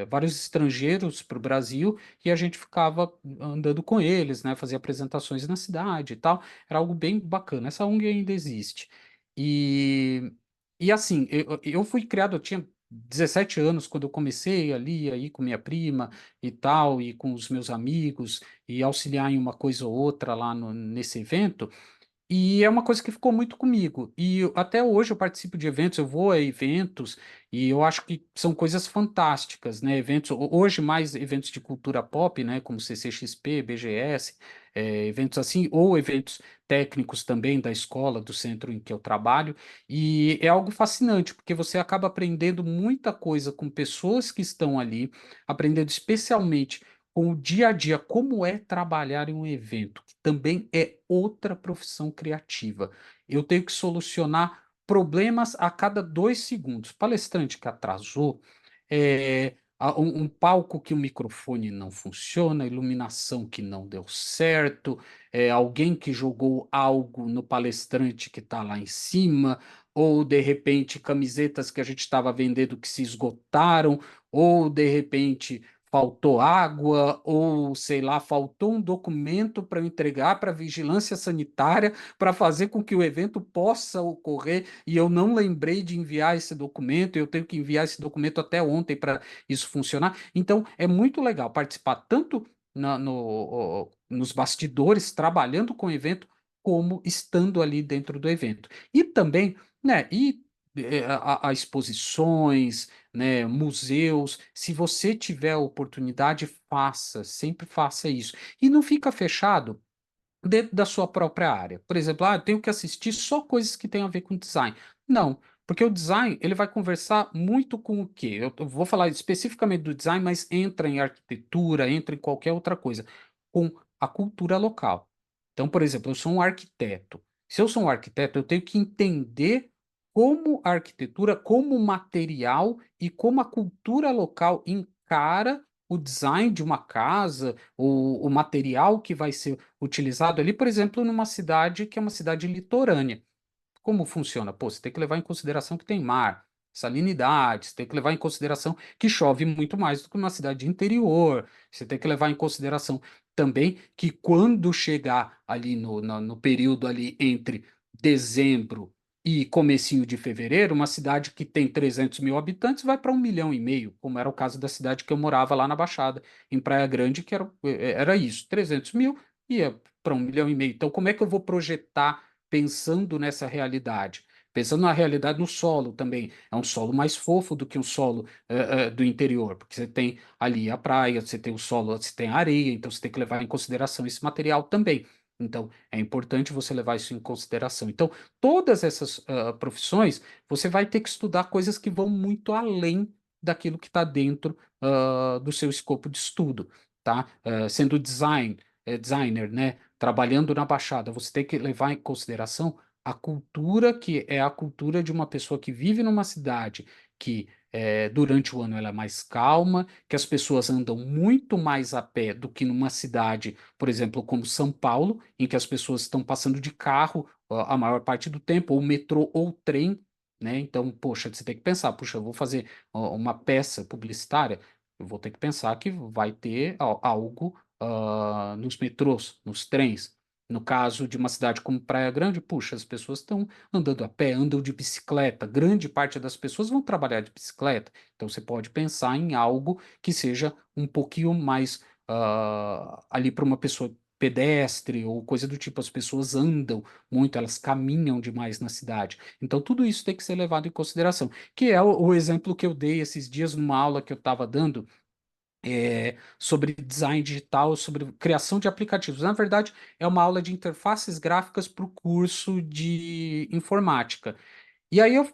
vários estrangeiros para o Brasil e a gente ficava andando com eles, né? Fazia apresentações na cidade e tal. Era algo bem bacana. Essa ONG ainda existe. E, e assim, eu fui criado, eu tinha 17 anos quando eu comecei ali, aí com minha prima e tal, e com os meus amigos, e auxiliar em uma coisa ou outra lá nesse evento. E é uma coisa que ficou muito comigo. Até hoje eu participo de eventos, eu vou a eventos, e eu acho que são coisas fantásticas, né? Eventos, hoje mais eventos de cultura pop, né? Como CCXP, BGS, eventos assim, ou eventos técnicos também da escola, do centro em que eu trabalho. E é algo fascinante, porque você acaba aprendendo muita coisa com pessoas que estão ali, aprendendo especialmente com o dia a dia, como é trabalhar em um evento, que também é outra profissão criativa. Eu tenho que solucionar problemas a cada 2 segundos. Palestrante que atrasou, um palco que o microfone não funciona, iluminação que não deu certo, alguém que jogou algo no palestrante que está lá em cima, ou de repente camisetas que a gente estava vendendo que se esgotaram, ou de repente faltou água, ou sei lá, faltou um documento para eu entregar para a vigilância sanitária para fazer com que o evento possa ocorrer e eu não lembrei de enviar esse documento, eu tenho que enviar esse documento até ontem para isso funcionar. Então, é muito legal participar tanto nos bastidores, trabalhando com o evento, como estando ali dentro do evento. E também, né, a exposições, né, museus. Se você tiver a oportunidade, faça, sempre faça isso. E não fica fechado dentro da sua própria área. Por exemplo, eu tenho que assistir só coisas que têm a ver com design. Não, porque o design ele vai conversar muito com o quê? Eu vou falar especificamente do design, mas entra em arquitetura, entra em qualquer outra coisa, com a cultura local. Então, por exemplo, eu sou um arquiteto. Se eu sou um arquiteto, eu tenho que entender como a arquitetura, como o material e como a cultura local encara o design de uma casa, o material que vai ser utilizado ali, por exemplo, numa cidade que é uma cidade litorânea. Como funciona? Pô, você tem que levar em consideração que tem mar, salinidade, você tem que levar em consideração que chove muito mais do que uma cidade interior, você tem que levar em consideração também que quando chegar ali no período ali entre dezembro e comecinho de fevereiro, uma cidade que tem 300 mil habitantes vai para 1,5 milhão, como era o caso da cidade que eu morava lá na Baixada, em Praia Grande, que era isso, 300 mil ia para 1,5 milhão. Então, como é que eu vou projetar pensando nessa realidade? Pensando na realidade no solo também. É um solo mais fofo do que um solo do interior, porque você tem ali a praia, você tem o solo, você tem a areia, então você tem que levar em consideração esse material também. Então, é importante você levar isso em consideração. Então, todas essas profissões, você vai ter que estudar coisas que vão muito além daquilo que está dentro do seu escopo de estudo, tá? Sendo designer, né? Trabalhando na Baixada, você tem que levar em consideração a cultura que é a cultura de uma pessoa que vive numa cidade que durante o ano ela é mais calma, que as pessoas andam muito mais a pé do que numa cidade, por exemplo, como São Paulo, em que as pessoas estão passando de carro a maior parte do tempo, ou metrô ou trem, né? Então, poxa, você tem que pensar, puxa, eu vou fazer uma peça publicitária, eu vou ter que pensar que vai ter algo nos metrôs, nos trens. No caso de uma cidade como Praia Grande, puxa, as pessoas estão andando a pé, andam de bicicleta. Grande parte das pessoas vão trabalhar de bicicleta. Então você pode pensar em algo que seja um pouquinho mais ali para uma pessoa pedestre ou coisa do tipo. As pessoas andam muito, elas caminham demais na cidade. Então tudo isso tem que ser levado em consideração. Que é o exemplo que eu dei esses dias numa aula que eu estava dando sobre design digital, sobre criação de aplicativos. Na verdade, é uma aula de interfaces gráficas para o curso de informática. E aí eu,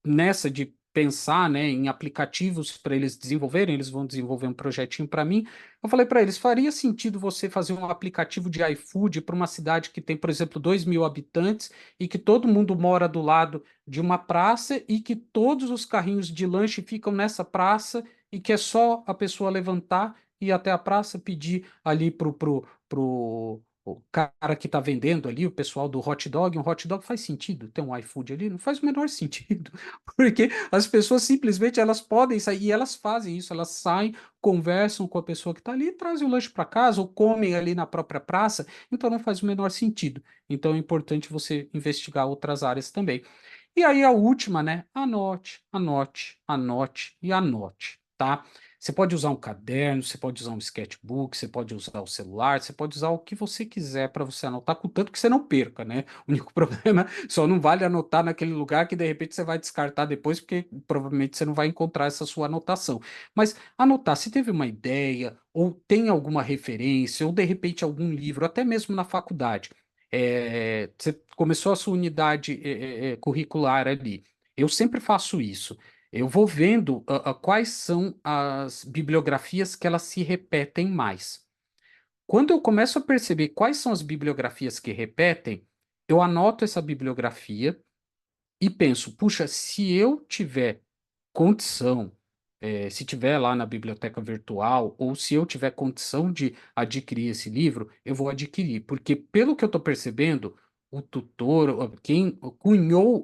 nessa de pensar, né, em aplicativos para eles desenvolverem, eles vão desenvolver um projetinho para mim. Eu falei para eles, faria sentido você fazer um aplicativo de iFood para uma cidade que tem, por exemplo, 2 mil habitantes e que todo mundo mora do lado de uma praça e que todos os carrinhos de lanche ficam nessa praça e que é só a pessoa levantar e ir até a praça pedir ali pro o cara que está vendendo ali, o pessoal do hot dog, um hot dog faz sentido ter um iFood ali? Não faz o menor sentido, porque as pessoas simplesmente elas podem sair e elas fazem isso, elas saem, conversam com a pessoa que está ali, trazem o lanche para casa ou comem ali na própria praça, então não faz o menor sentido. Então é importante você investigar outras áreas também. E aí a última, né? Anote, anote, anote e anote, tá? Você pode usar um caderno, você pode usar um sketchbook, você pode usar o celular, você pode usar o que você quiser para você anotar, contanto que você não perca, né? O único problema só não vale anotar naquele lugar que de repente você vai descartar depois, porque provavelmente você não vai encontrar essa sua anotação. Mas anotar, se teve uma ideia, ou tem alguma referência, ou de repente algum livro, até mesmo na faculdade. Você começou a sua unidade curricular ali. Eu sempre faço isso. Eu vou vendo quais são as bibliografias que elas se repetem mais. Quando eu começo a perceber quais são as bibliografias que repetem, eu anoto essa bibliografia e penso, puxa, se eu tiver condição, se tiver lá na biblioteca virtual, ou se eu tiver condição de adquirir esse livro, eu vou adquirir, porque pelo que eu estou percebendo, o tutor, quem cunhou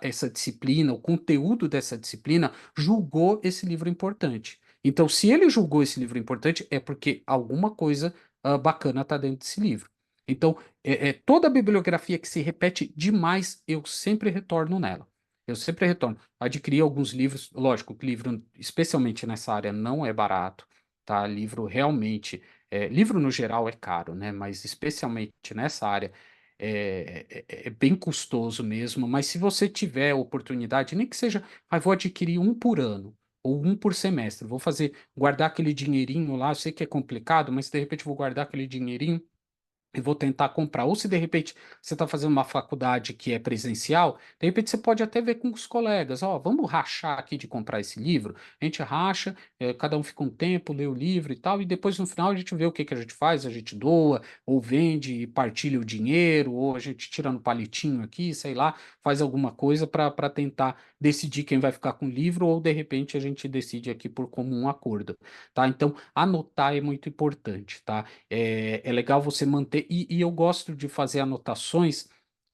essa disciplina, o conteúdo dessa disciplina, julgou esse livro importante. Então, se ele julgou esse livro importante, é porque alguma coisa bacana está dentro desse livro. Então, toda bibliografia que se repete demais, eu sempre retorno nela. Eu sempre retorno. Adquiri alguns livros, lógico, que livro, especialmente nessa área, não é barato, tá? Livro realmente, livro no geral é caro, né? Mas especialmente nessa área é bem custoso mesmo. Mas se você tiver oportunidade, nem que seja, vou adquirir um por ano ou um por semestre, vou fazer, guardar aquele dinheirinho lá. Eu sei que é complicado, mas de repente vou guardar aquele dinheirinho e vou tentar comprar. Ou se de repente você está fazendo uma faculdade que é presencial, de repente você pode até ver com os colegas, ó, vamos rachar aqui de comprar esse livro. A gente racha, cada um fica um tempo, lê o livro e tal, e depois no final a gente vê o que que a gente faz, a gente doa, ou vende e partilha o dinheiro, ou a gente tira no palitinho aqui, sei lá, faz alguma coisa para tentar decidir quem vai ficar com o livro, ou de repente a gente decide aqui por comum acordo, tá? Então, anotar é muito importante, tá? É legal você manter, e eu gosto de fazer anotações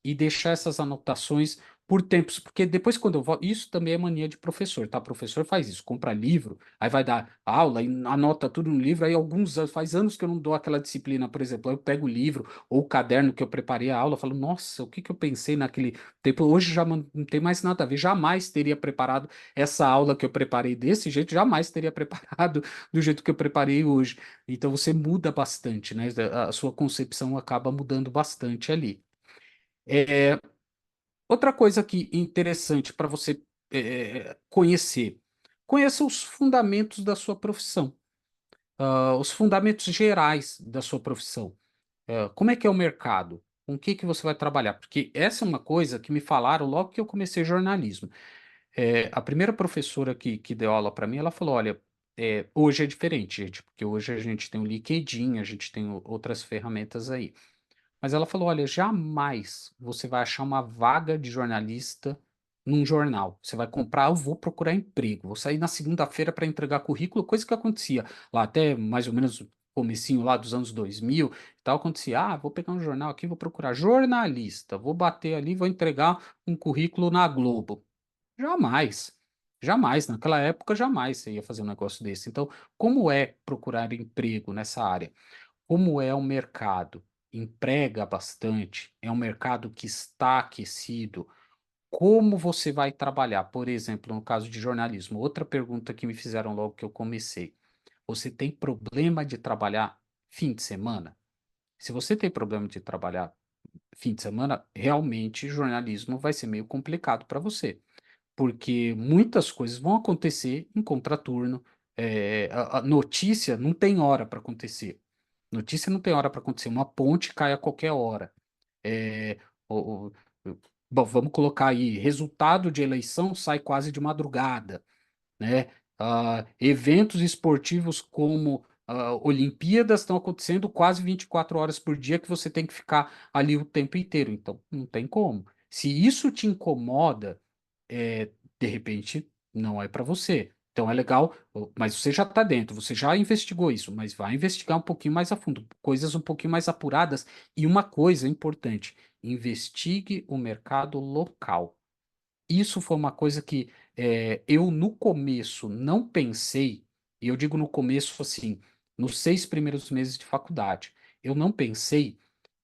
e deixar essas anotações por tempos, porque depois quando eu volto, isso também é mania de professor, tá? Professor faz isso, compra livro, aí vai dar aula e anota tudo no livro, aí alguns anos, faz anos que eu não dou aquela disciplina, por exemplo, eu pego o livro ou o caderno que eu preparei a aula, falo, nossa, o que que eu pensei naquele tempo? Hoje já não tem mais nada a ver, jamais teria preparado essa aula que eu preparei desse jeito, jamais teria preparado do jeito que eu preparei hoje. Então você muda bastante, né? A sua concepção acaba mudando bastante ali. Outra coisa que interessante para você conhecer, conheça os fundamentos da sua profissão, os fundamentos gerais da sua profissão. Como é que é o mercado? Com o que que você vai trabalhar? Porque essa é uma coisa que me falaram logo que eu comecei jornalismo. A primeira professora que deu aula para mim, ela falou: olha, hoje é diferente, gente, porque hoje a gente tem o LinkedIn, a gente tem outras ferramentas aí. Mas ela falou: olha, jamais você vai achar uma vaga de jornalista num jornal. Você vai comprar, eu vou procurar emprego. Vou sair na segunda-feira para entregar currículo, coisa que acontecia lá até mais ou menos o comecinho lá dos anos 2000 e tal, acontecia, vou pegar um jornal aqui, vou procurar jornalista, vou bater ali, vou entregar um currículo na Globo. Jamais. Jamais, naquela época, jamais você ia fazer um negócio desse. Então, como é procurar emprego nessa área? Como é o mercado? Emprega bastante? É um mercado que está aquecido? Como você vai trabalhar? Por exemplo, no caso de jornalismo, outra pergunta que me fizeram logo que eu comecei. Você tem problema de trabalhar fim de semana? Se você tem problema de trabalhar fim de semana, realmente jornalismo vai ser meio complicado para você, porque muitas coisas vão acontecer em contraturno. A notícia não tem hora para acontecer. Notícia não tem hora para acontecer. Uma ponte cai a qualquer hora. É, o- o- bom, vamos colocar aí: resultado de eleição sai quase de madrugada, né? Eventos esportivos como Olimpíadas estão acontecendo quase 24 horas por dia, que você tem que ficar ali o tempo inteiro. Então, não tem como. Se isso te incomoda, de repente não é para você. Então é legal, mas você já está dentro, você já investigou isso, mas vai investigar um pouquinho mais a fundo, coisas um pouquinho mais apuradas. E uma coisa importante: investigue o mercado local. Isso foi uma coisa que eu no começo não pensei, e eu digo no começo assim, nos 6 primeiros meses de faculdade, eu não pensei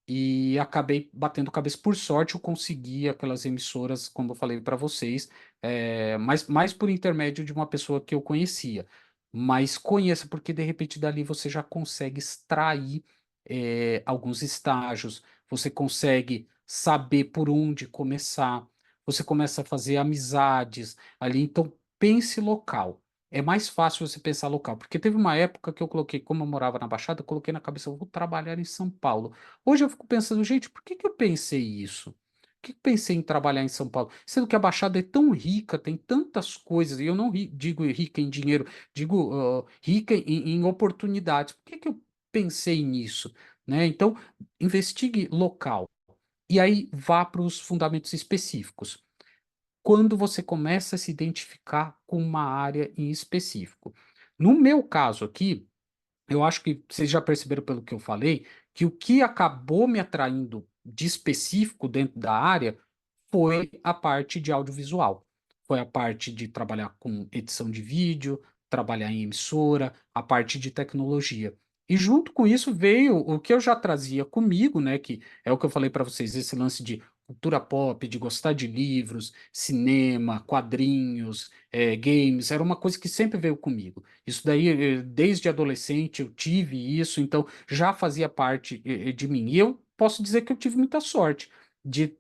e acabei batendo cabeça. Por sorte, eu consegui aquelas emissoras, como eu falei para vocês, mas mais por intermédio de uma pessoa que eu conhecia. mas conheça, porque de repente dali você já consegue extrair alguns estágios, você consegue saber por onde começar, você começa a fazer amizades ali, então pense local. É mais fácil você pensar local, porque teve uma época que eu coloquei, como eu morava na Baixada, eu coloquei na cabeça, eu vou trabalhar em São Paulo. Hoje eu fico pensando, gente, por que que eu pensei isso? Por que que eu pensei em trabalhar em São Paulo? Sendo que a Baixada é tão rica, tem tantas coisas, e eu não digo rica em dinheiro, digo rica em oportunidades. Por que que eu pensei nisso? Né? Então, investigue local. E aí vá para os fundamentos específicos. Quando você começa a se identificar com uma área em específico. No meu caso aqui, eu acho que vocês já perceberam pelo que eu falei, que o que acabou me atraindo de específico dentro da área foi a parte de audiovisual. Foi a parte de trabalhar com edição de vídeo, trabalhar em emissora, a parte de tecnologia. E junto com isso veio o que eu já trazia comigo, né? Que é o que eu falei para vocês, esse lance de cultura pop, de gostar de livros, cinema, quadrinhos, games, era uma coisa que sempre veio comigo. Isso daí, desde adolescente, eu tive isso, então já fazia parte, de mim. E eu posso dizer que eu tive muita sorte de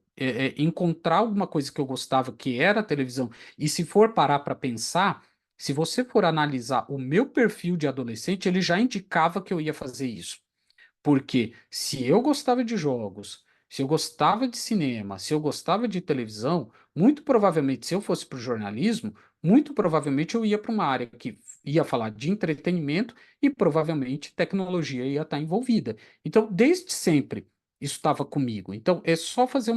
encontrar alguma coisa que eu gostava, que era a televisão. E se for parar para pensar, se você for analisar o meu perfil de adolescente, ele já indicava que eu ia fazer isso. Porque se eu gostava de jogos, se eu gostava de cinema, se eu gostava de televisão, muito provavelmente, se eu fosse para o jornalismo, muito provavelmente eu ia para uma área que ia falar de entretenimento e provavelmente tecnologia ia estar envolvida. Então, desde sempre, isso estava comigo. Então, é só fazer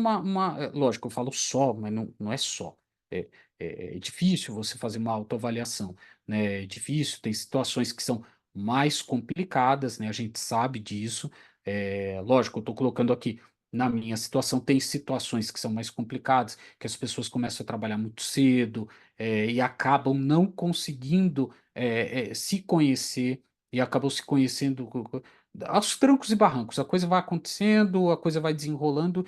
lógico, eu falo só, mas não é só. É, é difícil você fazer uma autoavaliação, né? É difícil, tem situações que são mais complicadas, né? A gente sabe disso. Lógico, eu estou colocando aqui na minha situação, tem situações que são mais complicadas, que as pessoas começam a trabalhar muito cedo, e acabam não conseguindo se conhecer e acabam se conhecendo aos trancos e barrancos. A coisa vai acontecendo, a coisa vai desenrolando,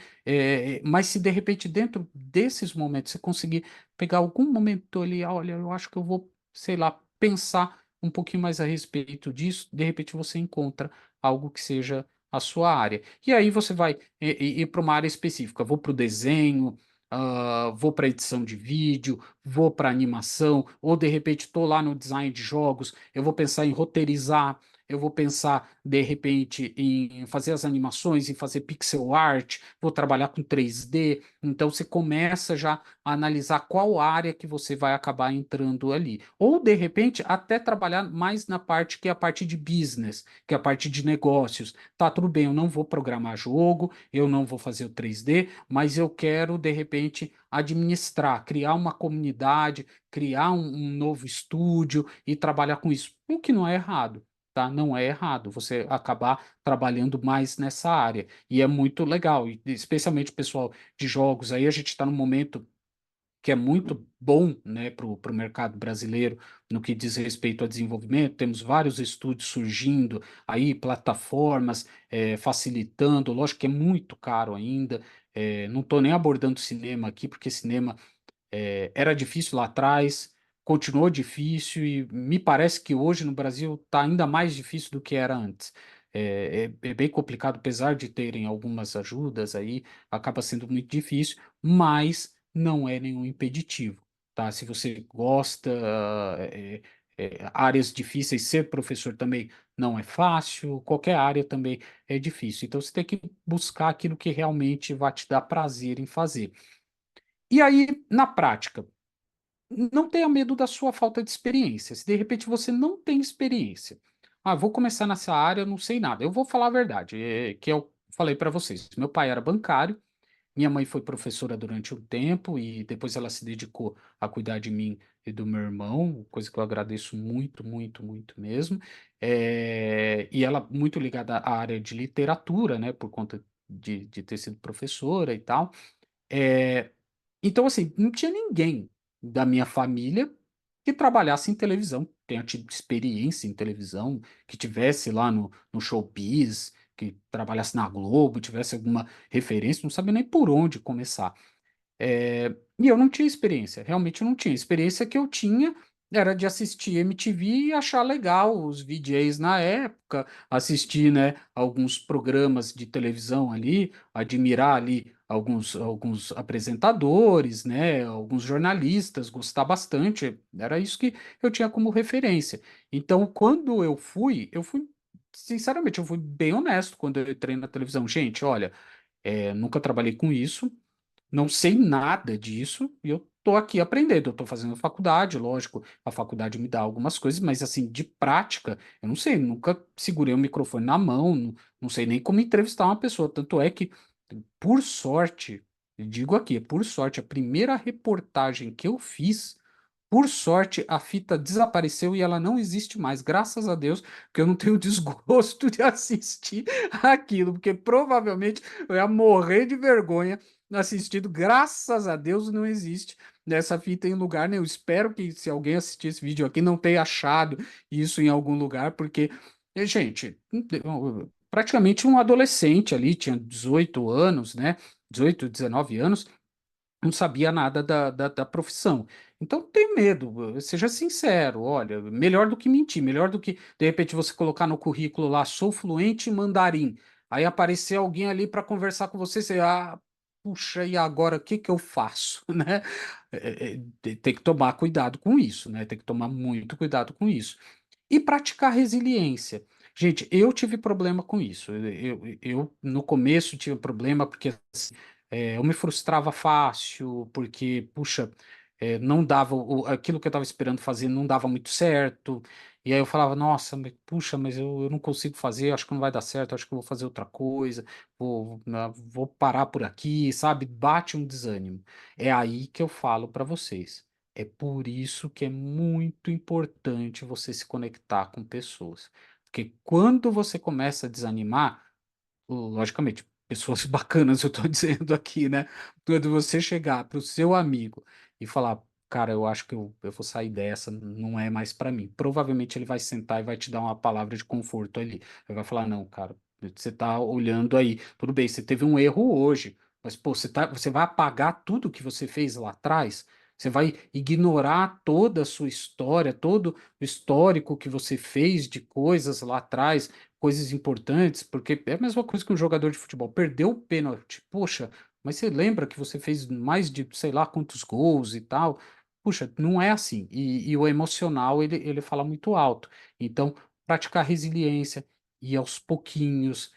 mas se de repente dentro desses momentos você conseguir pegar algum momento ali, olha, eu acho que eu vou, sei lá, pensar um pouquinho mais a respeito disso, de repente você encontra algo que seja a sua área. E aí você vai ir para uma área específica. Vou para o desenho, vou para edição de vídeo, vou para animação, ou de repente estou lá no design de jogos, eu vou pensar em roteirizar. Eu vou pensar, de repente, em fazer as animações, em fazer pixel art, vou trabalhar com 3D. Então, você começa já a analisar qual área que você vai acabar entrando ali. Ou, de repente, até trabalhar mais na parte que é a parte de business, que é a parte de negócios. Tá, tudo bem, eu não vou programar jogo, eu não vou fazer o 3D, mas eu quero, de repente, administrar, criar uma comunidade, criar um novo estúdio e trabalhar com isso. O que não é errado. Tá? Não é errado você acabar trabalhando mais nessa área. E é muito legal, e especialmente o pessoal de jogos. Aí a gente está num momento que é muito bom, né, para o mercado brasileiro no que diz respeito a desenvolvimento. Temos vários estúdios surgindo aí, plataformas facilitando. Lógico que é muito caro ainda. Não estou nem abordando cinema aqui, porque cinema era difícil lá atrás, continuou difícil e me parece que hoje no Brasil está ainda mais difícil do que era antes. É bem complicado, apesar de terem algumas ajudas aí, acaba sendo muito difícil, mas não é nenhum impeditivo, tá? Se você gosta, áreas difíceis, ser professor também não é fácil, qualquer área também é difícil. Então você tem que buscar aquilo que realmente vai te dar prazer em fazer. E aí, na prática, não tenha medo da sua falta de experiência. Se de repente você não tem experiência, vou começar nessa área, eu não sei nada. Eu vou falar a verdade, que eu falei para vocês. Meu pai era bancário, minha mãe foi professora durante um tempo e depois ela se dedicou a cuidar de mim e do meu irmão, coisa que eu agradeço muito, muito, muito mesmo. E ela muito ligada à área de literatura, né, por conta de ter sido professora e tal. É, então, assim, não tinha ninguém da minha família que trabalhasse em televisão, tenha tido experiência em televisão, que tivesse lá no Showbiz, que trabalhasse na Globo, tivesse alguma referência, não sabia nem por onde começar. E eu não tinha experiência, realmente eu não tinha. A experiência que eu tinha era de assistir MTV e achar legal os VJs na época, assistir, né, alguns programas de televisão ali, admirar ali alguns apresentadores, né, alguns jornalistas, gostar bastante. Era isso que eu tinha como referência. Então, quando eu fui, sinceramente, eu fui bem honesto quando eu entrei na televisão. Gente, olha, nunca trabalhei com isso, não sei nada disso e eu tô aqui aprendendo. Eu tô fazendo faculdade, lógico, a faculdade me dá algumas coisas, mas assim, de prática, eu não sei, nunca segurei o microfone na mão, não sei nem como entrevistar uma pessoa. Tanto é que, por sorte, digo aqui, por sorte, a primeira reportagem que eu fiz. Por sorte, a fita desapareceu e ela não existe mais, graças a Deus, porque eu não tenho desgosto de assistir aquilo, porque provavelmente eu ia morrer de vergonha assistido, graças a Deus não existe nessa fita em lugar nenhum. Espero que se alguém assistir esse vídeo aqui não tenha achado isso em algum lugar, porque, gente, praticamente um adolescente ali, tinha 18 anos, né? 18, 19 anos, não sabia nada da profissão. Então, tenho medo, seja sincero, olha, melhor do que mentir, melhor do que, de repente, você colocar no currículo lá, sou fluente em mandarim, aí aparecer alguém ali para conversar com você, você, puxa, e agora o que que eu faço, né? Tem que tomar cuidado com isso, né? Tem que tomar muito cuidado com isso. E praticar resiliência. Gente, eu tive problema com isso. No começo tive problema porque eu me frustrava fácil, porque, puxa, não dava, aquilo que eu estava esperando fazer não dava muito certo. E aí eu falava, nossa, puxa, mas eu não consigo fazer, acho que não vai dar certo, acho que eu vou fazer outra coisa, vou parar por aqui, sabe? Bate um desânimo. É aí que eu falo para vocês. É por isso que é muito importante você se conectar com pessoas. Porque quando você começa a desanimar, logicamente, pessoas bacanas, eu estou dizendo aqui, né? Quando você chegar para o seu amigo e falar, cara, eu acho que eu vou sair dessa, não é mais para mim. Provavelmente ele vai sentar e vai te dar uma palavra de conforto ali. Ele vai falar, não, cara, você está olhando aí, tudo bem, você teve um erro hoje, mas pô, você vai apagar tudo que você fez lá atrás? Você vai ignorar toda a sua história, todo o histórico que você fez de coisas lá atrás, coisas importantes, porque é a mesma coisa que um jogador de futebol perdeu o pênalti. Poxa, mas você lembra que você fez mais de sei lá quantos gols e tal? Puxa, não é assim. E o emocional, ele fala muito alto. Então, praticar resiliência e aos pouquinhos.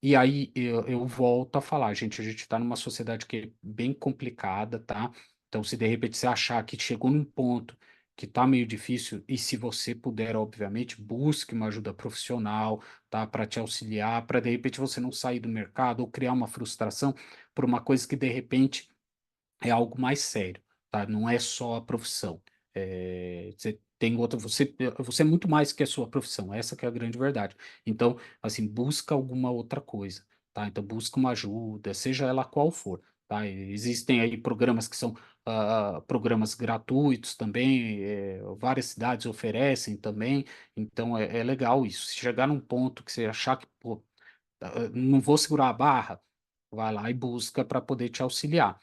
E aí eu volto a falar, gente, a gente está numa sociedade que é bem complicada, tá? Então, se de repente você achar que chegou num ponto que tá meio difícil, e se você puder, obviamente, busque uma ajuda profissional, tá, para te auxiliar, para de repente você não sair do mercado ou criar uma frustração por uma coisa que de repente é algo mais sério, tá? Não é só a profissão. Você tem outra, você é muito mais que a sua profissão, essa que é a grande verdade. Então, assim, busca alguma outra coisa, tá? Então, busca uma ajuda, seja ela qual for, tá? Existem aí programas que são programas gratuitos também, várias cidades oferecem também, então é legal isso. Se chegar num ponto que você achar que, pô, não vou segurar a barra, vai lá e busca para poder te auxiliar.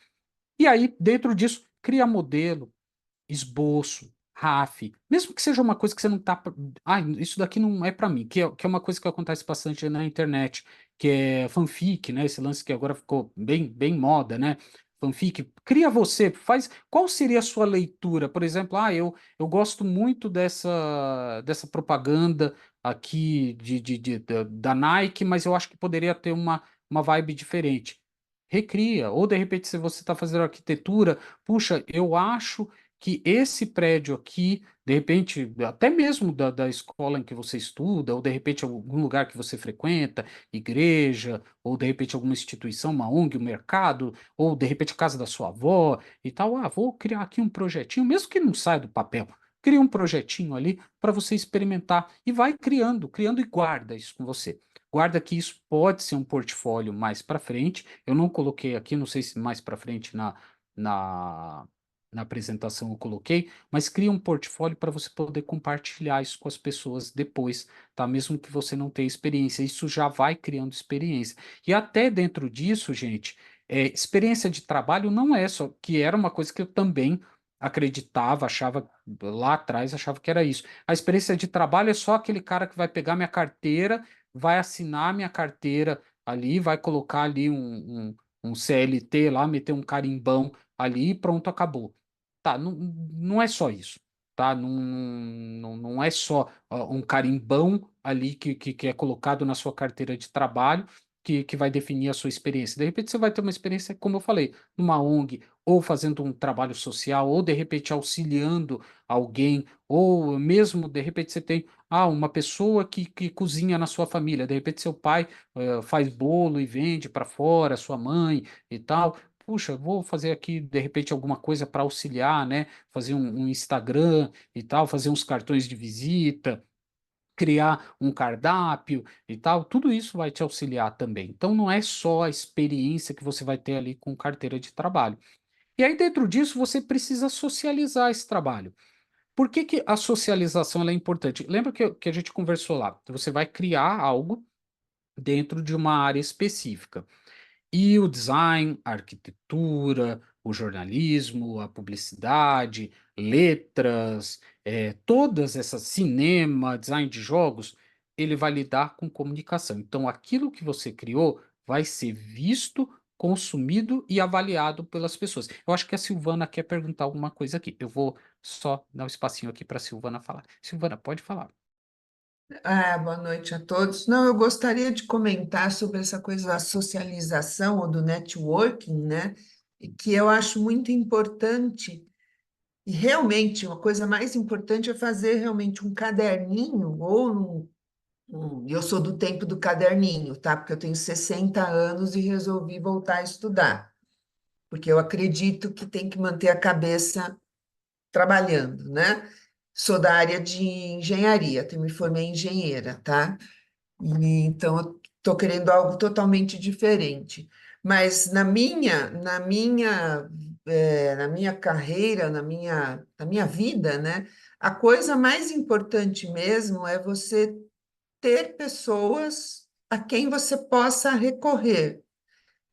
E aí, dentro disso, cria modelo, esboço, RAF, mesmo que seja uma coisa que você não tá. Isso daqui não é para mim, que é uma coisa que acontece bastante na internet, que é fanfic, né? Esse lance que agora ficou bem moda, né? Fanfic, cria você, faz. Qual seria a sua leitura? Por exemplo, eu gosto muito dessa propaganda aqui da Nike, mas eu acho que poderia ter uma vibe diferente. Recria, ou de repente, se você está fazendo arquitetura, puxa, eu acho que esse prédio aqui, de repente, até mesmo da escola em que você estuda, ou de repente algum lugar que você frequenta, igreja, ou de repente alguma instituição, uma ONG, um mercado, ou de repente a casa da sua avó e tal. Vou criar aqui um projetinho, mesmo que não saia do papel. Cria um projetinho ali para você experimentar e vai criando e guarda isso com você. Guarda que isso pode ser um portfólio mais para frente. Eu não coloquei aqui, não sei se mais para frente na, na apresentação eu coloquei, mas cria um portfólio para você poder compartilhar isso com as pessoas depois, tá? Mesmo que você não tenha experiência, isso já vai criando experiência. E até dentro disso, gente, experiência de trabalho não é só, que era uma coisa que eu também acreditava, achava lá atrás, achava que era isso. A experiência de trabalho é só aquele cara que vai pegar minha carteira, vai assinar minha carteira ali, vai colocar ali um CLT lá, meter um carimbão ali e pronto, acabou. Tá, não, não é só isso, tá? Não é só um carimbão ali que é colocado na sua carteira de trabalho que vai definir a sua experiência. De repente você vai ter uma experiência, como eu falei, numa ONG, ou fazendo um trabalho social, ou de repente auxiliando alguém, ou mesmo de repente você tem uma pessoa que cozinha na sua família, de repente seu pai faz bolo e vende para fora, sua mãe e tal. Puxa, vou fazer aqui de repente alguma coisa para auxiliar, né? Fazer um Instagram e tal, fazer uns cartões de visita, criar um cardápio e tal, tudo isso vai te auxiliar também. Então, não é só a experiência que você vai ter ali com carteira de trabalho. E aí, dentro disso, você precisa socializar esse trabalho. Por que que a socialização ela é importante? Lembra que a gente conversou lá? Você vai criar algo dentro de uma área específica. E o design, a arquitetura, o jornalismo, a publicidade, letras, todas essas, cinema, design de jogos, ele vai lidar com comunicação. Então, aquilo que você criou vai ser visto, consumido e avaliado pelas pessoas. Eu acho que a Silvana quer perguntar alguma coisa aqui. Eu vou só dar um espacinho aqui para a Silvana falar. Silvana, pode falar. Boa noite a todos. Não, eu gostaria de comentar sobre essa coisa da socialização ou do networking, né? E que eu acho muito importante. E realmente, uma coisa mais importante é fazer realmente um caderninho ou eu sou do tempo do caderninho, tá? Porque eu tenho 60 anos e resolvi voltar a estudar, porque eu acredito que tem que manter a cabeça trabalhando, né? Sou da área de engenharia, me formei em engenheira, tá? Então, eu estou querendo algo totalmente diferente. Mas na minha carreira, na minha vida, né, a coisa mais importante mesmo é você ter pessoas a quem você possa recorrer.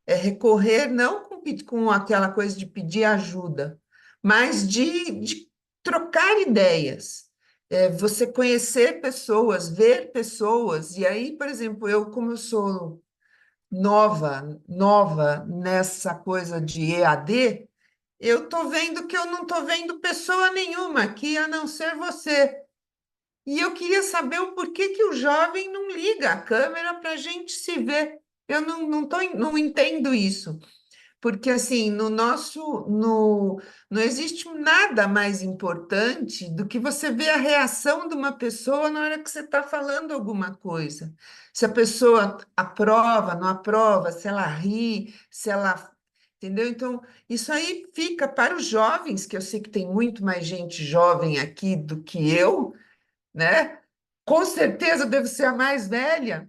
É recorrer não com aquela coisa de pedir ajuda, mas de trocar ideias. Você conhecer pessoas, ver pessoas, e aí, por exemplo, eu, como eu sou nova nessa coisa de EAD, eu estou vendo que eu não estou vendo pessoa nenhuma aqui a não ser você. E eu queria saber o porquê que o jovem não liga a câmera para a gente se ver. Eu não entendo isso. Porque, assim, não existe nada mais importante do que você ver a reação de uma pessoa na hora que você está falando alguma coisa. Se a pessoa aprova, não aprova, se ela ri, se ela. Entendeu? Então, isso aí fica para os jovens, que eu sei que tem muito mais gente jovem aqui do que eu, né? Com certeza devo ser a mais velha.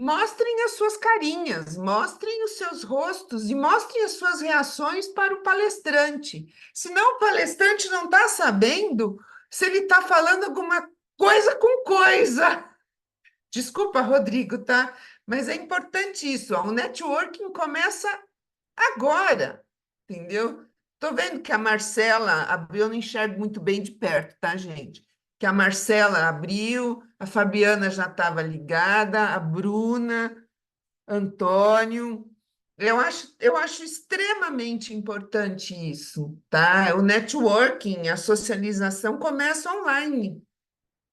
Mostrem as suas carinhas, mostrem os seus rostos e mostrem as suas reações para o palestrante. Senão o palestrante não está sabendo se ele está falando alguma coisa com coisa. Desculpa, Rodrigo, tá? Mas é importante isso. Ó. O networking começa agora, entendeu? Estou vendo que a Marcela abriu, eu não enxergo muito bem de perto, tá, gente? Que a Marcela abriu, a Fabiana já estava ligada, a Bruna, Antônio. Eu acho extremamente importante isso, tá? O networking, a socialização começa online,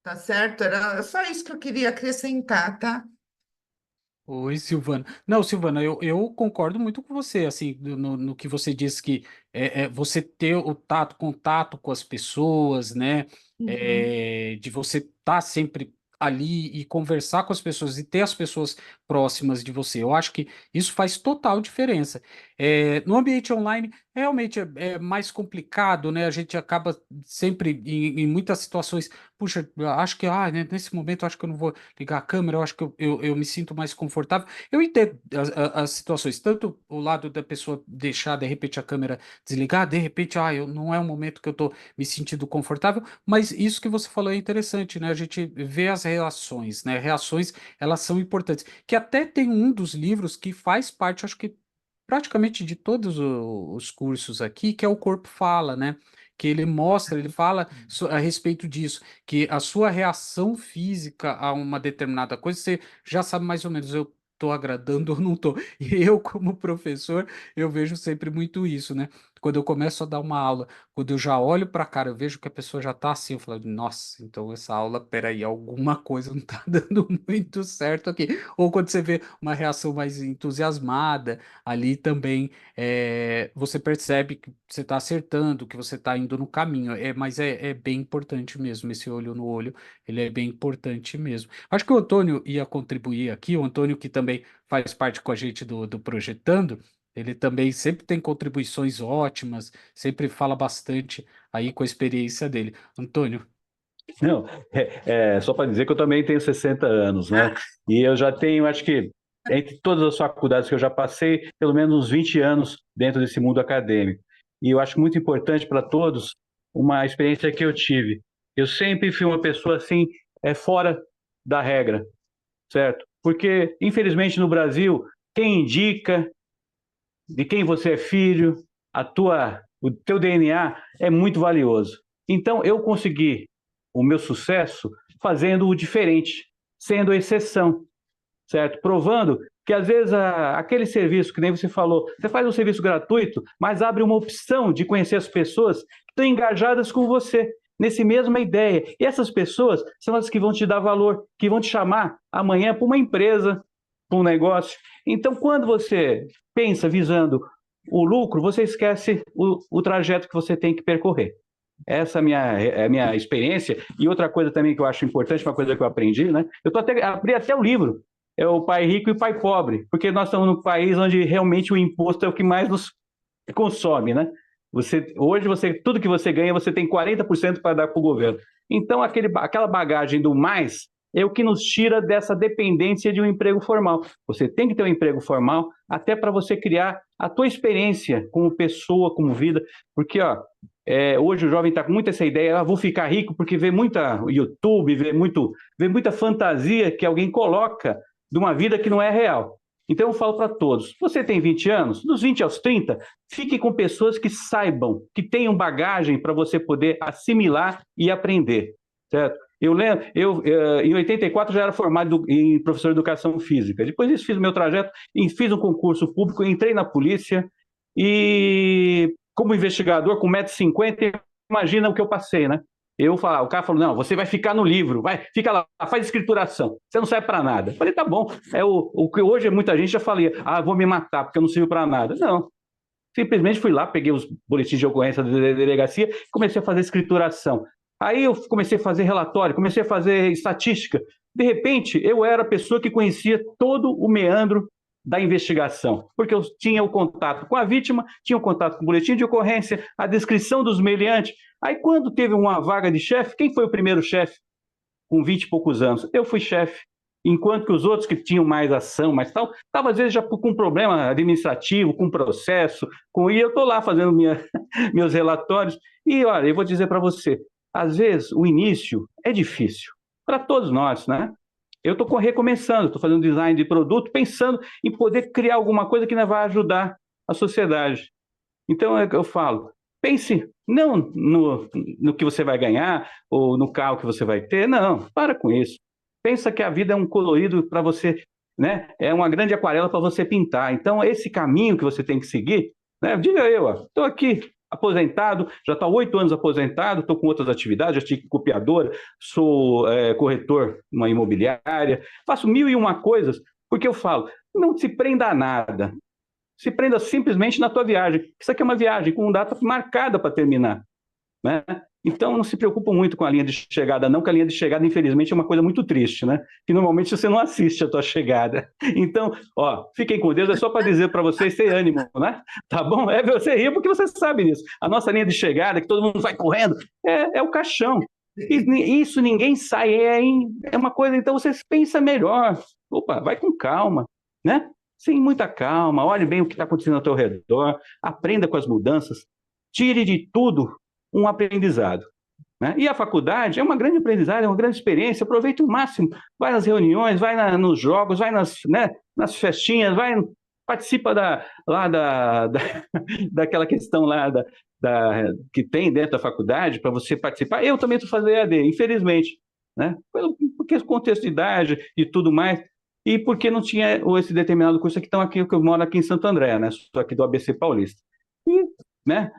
tá certo? Era só isso que eu queria acrescentar, tá? Oi, Silvana. Não, Silvana, eu concordo muito com você, assim, no que você disse que você ter o contato com as pessoas, né, Uhum. de você estar sempre ali e conversar com as pessoas e ter as pessoas próximas de você. Eu acho que isso faz total diferença. No ambiente online, realmente é mais complicado, né, a gente acaba sempre, em muitas situações, puxa, eu acho que, né, nesse momento, eu acho que eu não vou ligar a câmera, eu acho que eu me sinto mais confortável. Eu entendo as situações, tanto o lado da pessoa deixar de repente a câmera desligar, de repente, não é um momento que eu estou me sentindo confortável, mas isso que você falou é interessante, né? A gente vê as reações, né? Reações, elas são importantes. Que até tem um dos livros que faz parte, acho que praticamente de todos os cursos aqui, que é o corpo fala, né? Que ele mostra, ele fala a respeito disso, que a sua reação física a uma determinada coisa, você já sabe mais ou menos, eu tô agradando ou não tô. E eu, como professor, eu vejo sempre muito isso, né? Quando eu começo a dar uma aula, quando eu já olho para a cara, eu vejo que a pessoa já tá assim, eu falo, nossa, então essa aula, peraí, alguma coisa não tá dando muito certo aqui. Ou quando você vê uma reação mais entusiasmada, ali também você percebe que você está acertando, que você está indo no caminho. Mas é bem importante mesmo, esse olho no olho, ele é bem importante mesmo. Acho que o Antônio ia contribuir aqui, o Antônio que também faz parte com a gente do Projetando, ele também sempre tem contribuições ótimas, sempre fala bastante aí com a experiência dele. Antônio. Não, só para dizer que eu também tenho 60 anos, né? E eu já tenho, acho que, entre todas as faculdades que eu já passei, pelo menos uns 20 anos dentro desse mundo acadêmico. E eu acho muito importante para todos uma experiência que eu tive. Eu sempre fui uma pessoa assim, fora da regra, certo? Porque, infelizmente, no Brasil, quem indica, de quem você é filho, o teu DNA é muito valioso. Então, eu consegui o meu sucesso fazendo o diferente, sendo exceção, certo? Provando que, às vezes, aquele serviço, que nem você falou, você faz um serviço gratuito, mas abre uma opção de conhecer as pessoas que estão engajadas com você, nesse mesma ideia. E essas pessoas são as que vão te dar valor, que vão te chamar amanhã para uma empresa, para um negócio. Então, quando você pensa visando o lucro, você esquece o trajeto que você tem que percorrer. Essa é a minha experiência. E outra coisa também que eu acho importante, uma coisa que eu aprendi, né? Abri até o livro, é o Pai Rico e o Pai Pobre, porque nós estamos num país onde realmente o imposto é o que mais nos consome, né? Hoje, tudo que você ganha, você tem 40% para dar para o governo. Então, aquela bagagem do mais é o que nos tira dessa dependência de um emprego formal. Você tem que ter um emprego formal até para você criar a tua experiência como pessoa, como vida, porque hoje o jovem está com muita essa ideia, vou ficar rico porque vê muita YouTube, vê muita fantasia que alguém coloca de uma vida que não é real. Então eu falo para todos, você tem 20 anos, dos 20 aos 30, fique com pessoas que saibam, que tenham bagagem para você poder assimilar e aprender, certo? Eu lembro, em 84 já era formado em professor de educação física. Depois disso fiz o meu trajeto, fiz um concurso público, entrei na polícia e como investigador com 1,50 m, imagina o que eu passei, né? O cara falou, não, você vai ficar no livro, fica lá, faz escrituração, você não serve para nada. Eu falei, tá bom, o que hoje muita gente já falei, vou me matar porque eu não sirvo para nada. Não, simplesmente fui lá, peguei os boletins de ocorrência da delegacia, comecei a fazer escrituração. Aí eu comecei a fazer relatório, comecei a fazer estatística. De repente, eu era a pessoa que conhecia todo o meandro da investigação, porque eu tinha o contato com a vítima, tinha o contato com o boletim de ocorrência, a descrição dos meliantes. Aí, quando teve uma vaga de chefe, quem foi o primeiro chefe com 20 e poucos anos? Eu fui chefe. Enquanto que os outros que tinham mais ação, mais tal, estavam às vezes já com problema administrativo, com processo, e eu estou lá fazendo meus relatórios. E olha, eu vou dizer para você, às vezes o início é difícil, para todos nós, né? Eu estou recomeçando, estou fazendo design de produto, pensando em poder criar alguma coisa que vai ajudar a sociedade. Então, eu falo, pense não no que você vai ganhar ou no carro que você vai ter, não, para com isso. Pensa que a vida é um colorido para você, né? É uma grande aquarela para você pintar. Então, esse caminho que você tem que seguir, né? Diga eu, estou aqui aposentado, já estou há 8 anos aposentado, estou com outras atividades, já tive copiadora, sou corretor numa imobiliária, faço 1001 coisas, porque eu falo, não se prenda a nada, se prenda simplesmente na tua viagem. Isso aqui é uma viagem com data marcada para terminar, né? Então, não se preocupa muito com a linha de chegada, não, que a linha de chegada, infelizmente, é uma coisa muito triste, né? Que normalmente você não assiste a tua chegada. Então, fiquem com Deus, é só para dizer para vocês ter ânimo, né? Tá bom? Você ri porque você sabe disso. A nossa linha de chegada, que todo mundo vai correndo, é o caixão. E isso ninguém sai, é uma coisa, então você pensa melhor. Opa, vai com calma, né? Sem muita calma, olhe bem o que está acontecendo ao teu redor, aprenda com as mudanças, tire de tudo um aprendizado, né? E a faculdade é uma grande aprendizagem, é uma grande experiência, aproveite o máximo, vai nas reuniões, vai nos jogos, vai nas festinhas, vai participa daquela questão lá que tem dentro da faculdade para você participar. Eu também estou fazendo EAD, infelizmente, né? Porque contexto de idade e tudo mais, e porque não tinha esse determinado curso aqui, então aqui que eu moro aqui em Santo André, né? Sou aqui do ABC Paulista. E, né?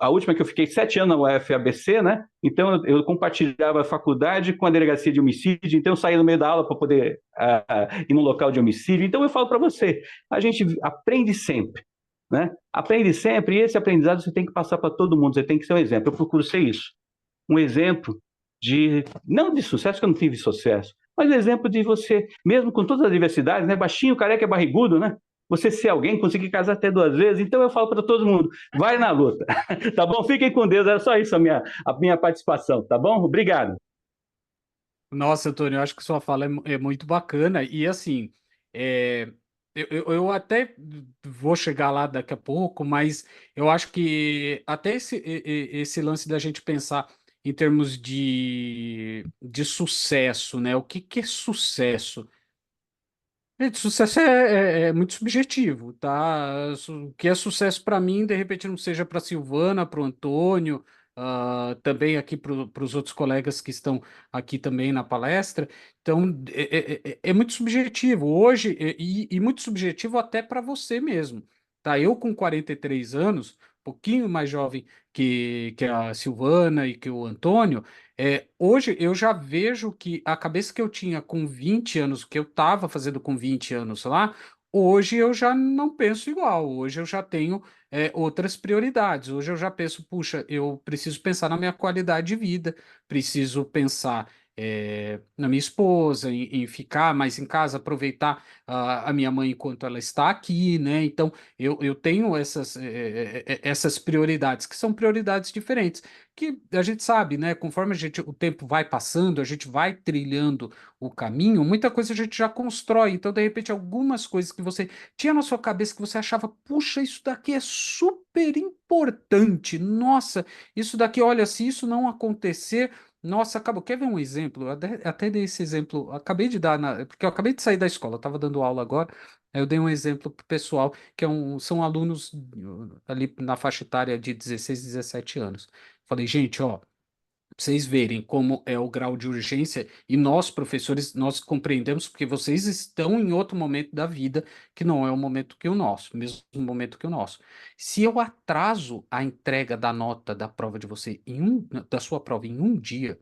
A última que eu fiquei 7 anos na UFABC, né? Então eu compartilhava a faculdade com a delegacia de homicídio, então eu saía no meio da aula para poder ir no local de homicídio. Então eu falo para você, a gente aprende sempre, né? Aprende sempre, e esse aprendizado você tem que passar para todo mundo, você tem que ser um exemplo. Eu procuro ser isso, um exemplo não de sucesso, que eu não tive sucesso, mas exemplo de você, mesmo com todas as diversidades, né? Baixinho, careca, barrigudo, né? Você ser alguém, conseguir casar até 2 vezes. Então eu falo para todo mundo, vai na luta, tá bom? Fiquem com Deus, era só isso a minha participação, tá bom? Obrigado. Nossa, Antônio, eu acho que sua fala é muito bacana e assim, é, eu até vou chegar lá daqui a pouco, mas eu acho que até esse lance da gente pensar em termos de sucesso, né? O que é sucesso? Gente, sucesso é muito subjetivo, tá? O que é sucesso para mim, de repente não seja para Silvana, para o Antônio, também aqui para os outros colegas que estão aqui também na palestra. Então, é muito subjetivo hoje e muito subjetivo até para você mesmo, tá? Eu com 43 anos, um pouquinho mais jovem que a Silvana e que o Antônio, hoje eu já vejo que a cabeça que eu tinha com 20 anos, o que eu estava fazendo com 20 anos lá, hoje eu já não penso igual. Hoje eu já tenho outras prioridades. Hoje eu já penso, puxa, eu preciso pensar na minha qualidade de vida, preciso pensar na minha esposa, em ficar mais em casa, aproveitar a minha mãe enquanto ela está aqui, né? Então eu tenho essas prioridades, que são prioridades diferentes que a gente sabe, né? Conforme o tempo vai passando, a gente vai trilhando o caminho, muita coisa a gente já constrói. Então, de repente, algumas coisas que você tinha na sua cabeça que você achava, puxa, isso daqui é super importante. Nossa, isso daqui, olha, se isso não acontecer. Nossa, acabou. Quer ver um exemplo? Eu até dei esse exemplo, acabei de dar, porque eu acabei de sair da escola, eu estava dando aula agora, aí eu dei um exemplo para o pessoal, são alunos ali na faixa etária de 16, 17 anos. Falei, gente, ó, pra vocês verem como é o grau de urgência, e nós, professores, nós compreendemos porque vocês estão em outro momento da vida que não é o momento que o nosso, mesmo momento que o nosso. Se eu atraso a entrega da nota da prova de você da sua prova em um dia,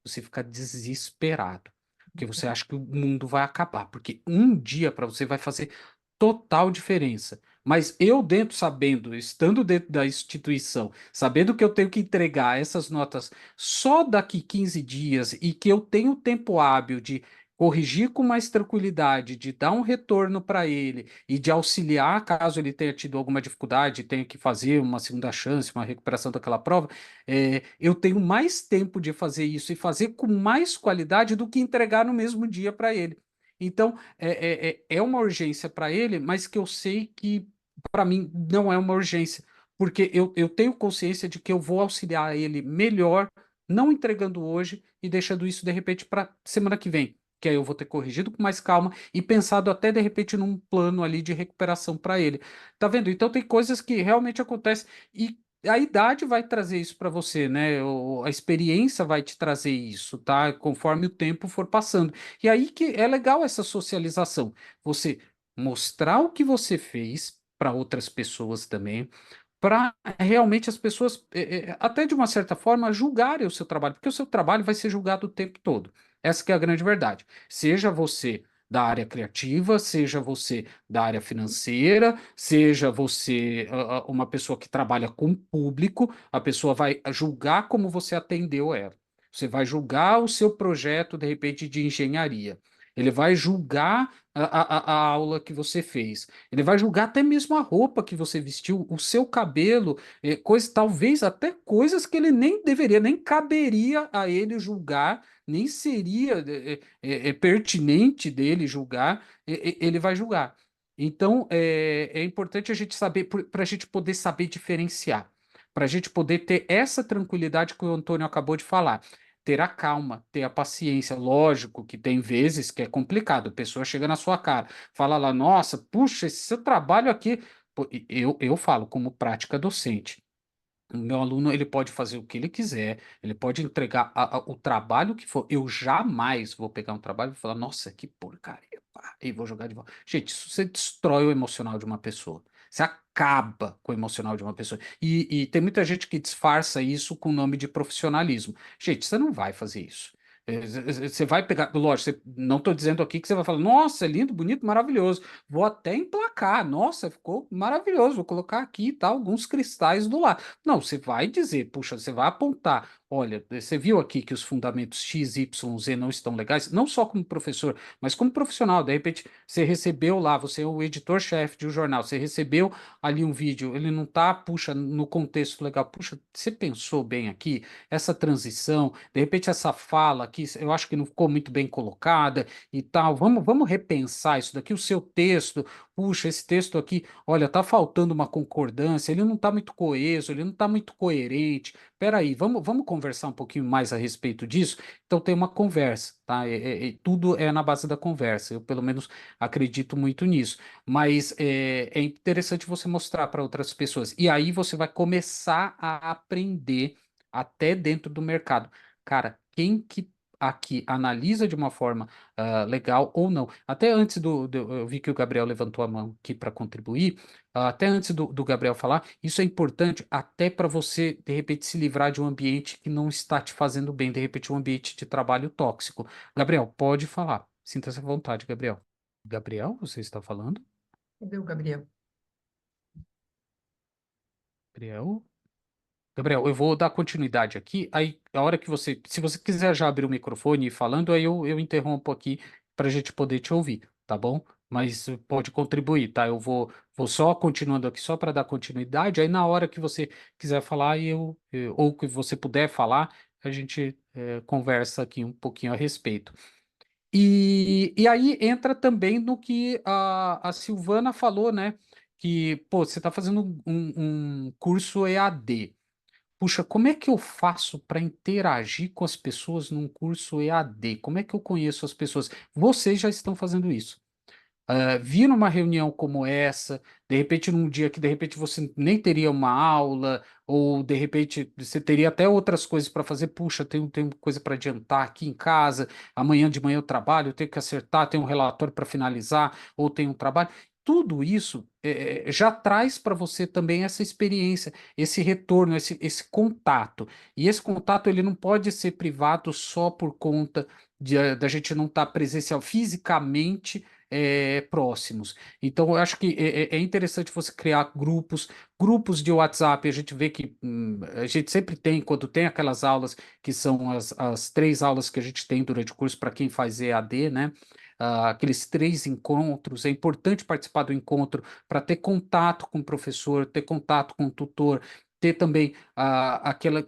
você fica desesperado, porque você acha que o mundo vai acabar, porque um dia para você vai fazer total diferença. Mas eu sabendo, estando dentro da instituição, sabendo que eu tenho que entregar essas notas só daqui 15 dias e que eu tenho tempo hábil de corrigir com mais tranquilidade, de dar um retorno para ele e de auxiliar caso ele tenha tido alguma dificuldade, tenha que fazer uma segunda chance, uma recuperação daquela prova, eu tenho mais tempo de fazer isso e fazer com mais qualidade do que entregar no mesmo dia para ele. Então, é uma urgência para ele, mas que eu sei que para mim não é uma urgência, porque eu tenho consciência de que eu vou auxiliar ele melhor, não entregando hoje e deixando isso de repente para semana que vem, que aí eu vou ter corrigido com mais calma e pensado até de repente num plano ali de recuperação para ele. Tá vendo? Então tem coisas que realmente acontecem e a idade vai trazer isso para você, né? A experiência vai te trazer isso, tá? Conforme o tempo for passando. E aí que é legal essa socialização. Você mostrar o que você fez para outras pessoas também, para realmente as pessoas, até de uma certa forma, julgarem o seu trabalho, porque o seu trabalho vai ser julgado o tempo todo. Essa que é a grande verdade. Seja você da área criativa, seja você da área financeira, seja você uma pessoa que trabalha com público, a pessoa vai julgar como você atendeu ela. Você vai julgar o seu projeto, de repente, de engenharia. Ele vai julgar a aula que você fez. Ele vai julgar até mesmo a roupa que você vestiu, o seu cabelo, talvez até coisas que ele nem deveria, nem caberia a ele julgar, nem seria pertinente dele julgar, ele vai julgar. Então, é importante a gente saber, para a gente poder saber diferenciar, para a gente poder ter essa tranquilidade que o Antônio acabou de falar. ter a calma, ter a paciência. Lógico que tem vezes que é complicado, a pessoa chega na sua cara, fala lá, nossa, puxa, esse seu trabalho aqui. Pô, eu falo como prática docente. O meu aluno, ele pode fazer o que ele quiser, ele pode entregar o trabalho que for. Eu jamais vou pegar um trabalho e falar, nossa, que porcaria, pá, e vou jogar de volta. Gente, isso você destrói o emocional de uma pessoa. Você acaba com o emocional de uma pessoa. E tem muita gente que disfarça isso com o nome de profissionalismo. Gente, você não vai fazer isso. Você vai pegar, lógico, não estou dizendo aqui que você vai falar, nossa, é lindo, bonito, maravilhoso. Vou até emplacar, nossa, ficou maravilhoso. Vou colocar aqui, tá, alguns cristais do lado. Não, você vai dizer, puxa, você vai apontar. Olha, você viu aqui que os fundamentos X, Y, Z não estão legais? Não só como professor, mas como profissional. De repente, você recebeu lá, você é o editor-chefe de um jornal, você recebeu ali um vídeo, ele não tá, puxa, no contexto legal. Puxa, você pensou bem aqui? Essa transição, de repente, essa fala aqui, eu acho que não ficou muito bem colocada e tal. Vamos repensar isso daqui, o seu texto. Puxa, esse texto aqui, olha, tá faltando uma concordância, ele não tá muito coeso, ele não tá muito coerente. Peraí, vamos conversar um pouquinho mais a respeito disso? Então tem uma conversa, tá? Tudo é na base da conversa. Eu, pelo menos, acredito muito nisso. Mas é interessante você mostrar para outras pessoas. E aí você vai começar a aprender até dentro do mercado. Cara, quem que aqui analisa de uma forma legal ou não? Até antes eu vi que o Gabriel levantou a mão aqui para contribuir. Até antes do Gabriel falar, isso é importante até para você, de repente, se livrar de um ambiente que não está te fazendo bem, de repente, um ambiente de trabalho tóxico. Gabriel, pode falar. Sinta-se à vontade, Gabriel. Gabriel, você está falando? Cadê o Gabriel? Gabriel? Gabriel, eu vou dar continuidade aqui. Aí, a hora que você, se você quiser já abrir o microfone e ir falando, aí eu interrompo aqui para a gente poder te ouvir, tá bom? Mas pode contribuir, tá? Vou só continuando aqui, só para dar continuidade. Aí, na hora que você quiser falar, ou que você puder falar, a gente conversa aqui um pouquinho a respeito. E aí entra também no que a Silvana falou, né? Que, pô, você está fazendo um curso EAD. Puxa, como é que eu faço para interagir com as pessoas num curso EAD? Como é que eu conheço as pessoas? Vocês já estão fazendo isso. Vir numa reunião como essa, de repente num dia que de repente você nem teria uma aula, ou de repente você teria até outras coisas para fazer. Puxa, tenho coisa para adiantar aqui em casa, amanhã de manhã eu trabalho, eu tenho que acertar, tenho um relatório para finalizar, ou tenho um trabalho. Tudo isso já traz para você também essa experiência, esse retorno, esse contato. E esse contato ele não pode ser privado só por conta da gente não estar presencial fisicamente próximos. Então, eu acho que é interessante você criar grupos de WhatsApp. A gente vê que a gente sempre tem, quando tem aquelas aulas que são as 3 aulas que a gente tem durante o curso para quem faz EAD, né? Aqueles 3 encontros, é importante participar do encontro para ter contato com o professor, ter contato com o tutor, ter também aquela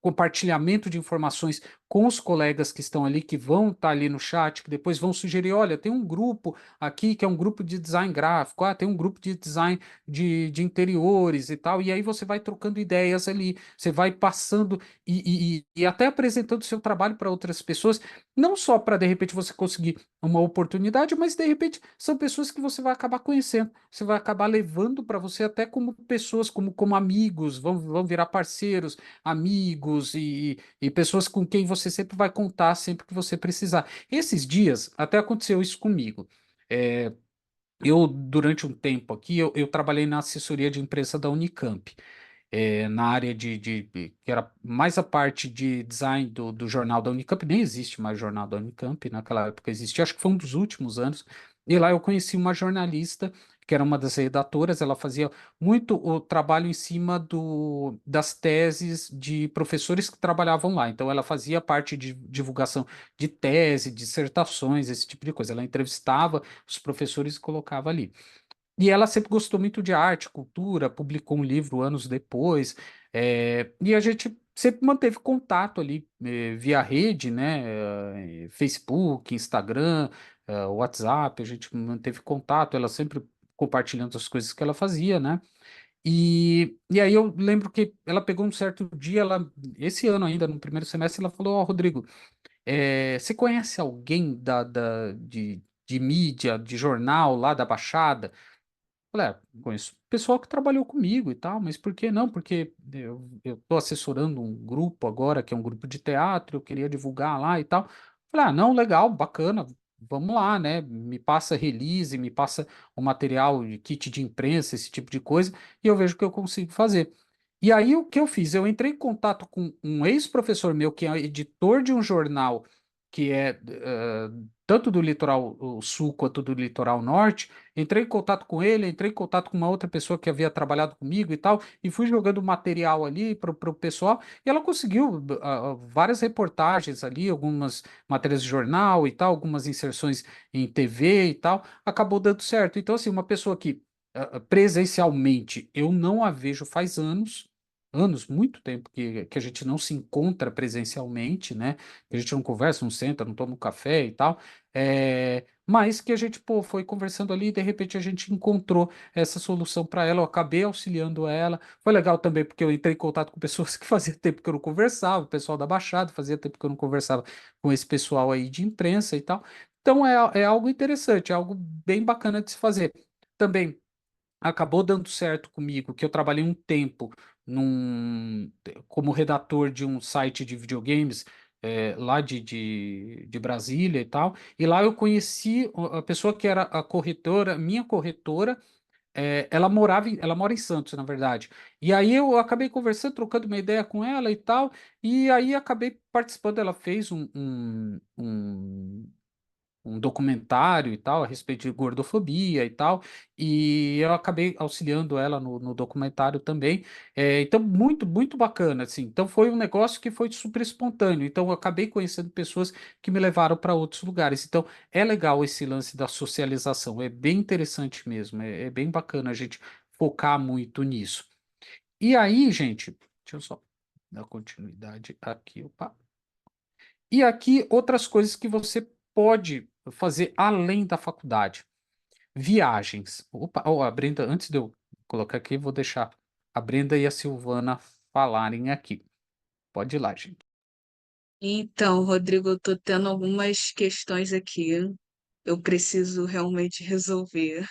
compartilhamento de informações com os colegas que estão ali, que vão estar ali no chat, que depois vão sugerir, olha, tem um grupo aqui que é um grupo de design gráfico, tem um grupo de design de interiores e tal, e aí você vai trocando ideias ali, você vai passando e até apresentando seu trabalho para outras pessoas, não só para de repente você conseguir uma oportunidade, mas de repente são pessoas que você vai acabar conhecendo, você vai acabar levando para você até como pessoas, como amigos, vão virar parceiros, amigos e pessoas com quem você sempre vai contar sempre que você precisar. Esses dias até aconteceu isso comigo. É, eu, durante um tempo aqui, eu trabalhei na assessoria de imprensa da Unicamp, na área que era mais a parte de design do jornal da Unicamp. Nem existe mais jornal da Unicamp, naquela época existia, acho que foi um dos últimos anos. E lá eu conheci uma jornalista, que era uma das redatoras, ela fazia muito o trabalho em cima das teses de professores que trabalhavam lá. Então ela fazia parte de divulgação de tese, dissertações, esse tipo de coisa. Ela entrevistava os professores e colocava ali. E ela sempre gostou muito de arte, cultura, publicou um livro anos depois, e a gente sempre manteve contato ali, via rede, né? Facebook, Instagram, WhatsApp, a gente manteve contato, ela sempre compartilhando as coisas que ela fazia, né? E aí eu lembro que ela pegou um certo dia, esse ano ainda, no primeiro semestre, ela falou, ó, Rodrigo, você conhece alguém de mídia, de jornal lá da Baixada? Falei, conheço pessoal que trabalhou comigo e tal, mas por que não? Porque eu tô assessorando um grupo agora, que é um grupo de teatro, eu queria divulgar lá e tal. Falei, não, legal, bacana, vamos lá, né? Me passa release, me passa o material de kit de imprensa, esse tipo de coisa, e eu vejo o que eu consigo fazer. E aí o que eu fiz? Eu entrei em contato com um ex-professor meu, que é editor de um jornal que é tanto do litoral sul quanto do litoral norte. Entrei em contato com ele, entrei em contato com uma outra pessoa que havia trabalhado comigo e tal, e fui jogando material ali para o pessoal, e ela conseguiu várias reportagens ali, algumas matérias de jornal e tal, algumas inserções em TV e tal, acabou dando certo. Então, assim, uma pessoa que presencialmente eu não a vejo faz anos. Anos, muito tempo que a gente não se encontra presencialmente, né? Que a gente não conversa, não senta, não toma um café e tal. Mas que a gente, pô, foi conversando ali e de repente a gente encontrou essa solução para ela. Eu acabei auxiliando ela. Foi legal também porque eu entrei em contato com pessoas que fazia tempo que eu não conversava, o pessoal da Baixada, fazia tempo que eu não conversava com esse pessoal aí de imprensa e tal. Então é algo interessante, é algo bem bacana de se fazer. Também acabou dando certo comigo, que eu trabalhei um tempo como redator de um site de videogames lá de Brasília e tal, e lá eu conheci a pessoa que era a corretora, minha corretora, ela mora em Santos, na verdade. E aí eu acabei conversando, trocando uma ideia com ela e tal, e aí acabei participando, ela fez um documentário e tal, a respeito de gordofobia e tal, e eu acabei auxiliando ela no documentário também. Então, muito, muito bacana, assim. Então, foi um negócio que foi super espontâneo. Então, eu acabei conhecendo pessoas que me levaram para outros lugares. Então, é legal esse lance da socialização, é bem interessante mesmo, é bem bacana a gente focar muito nisso. E aí, gente, deixa eu só dar continuidade aqui, opa. E aqui outras coisas que você pode fazer além da faculdade. Viagens. Opa, a Brenda, antes de eu colocar aqui, vou deixar a Brenda e a Silvana falarem aqui. Pode ir lá, gente. Então, Rodrigo, eu tô tendo algumas questões aqui. Eu preciso realmente resolver.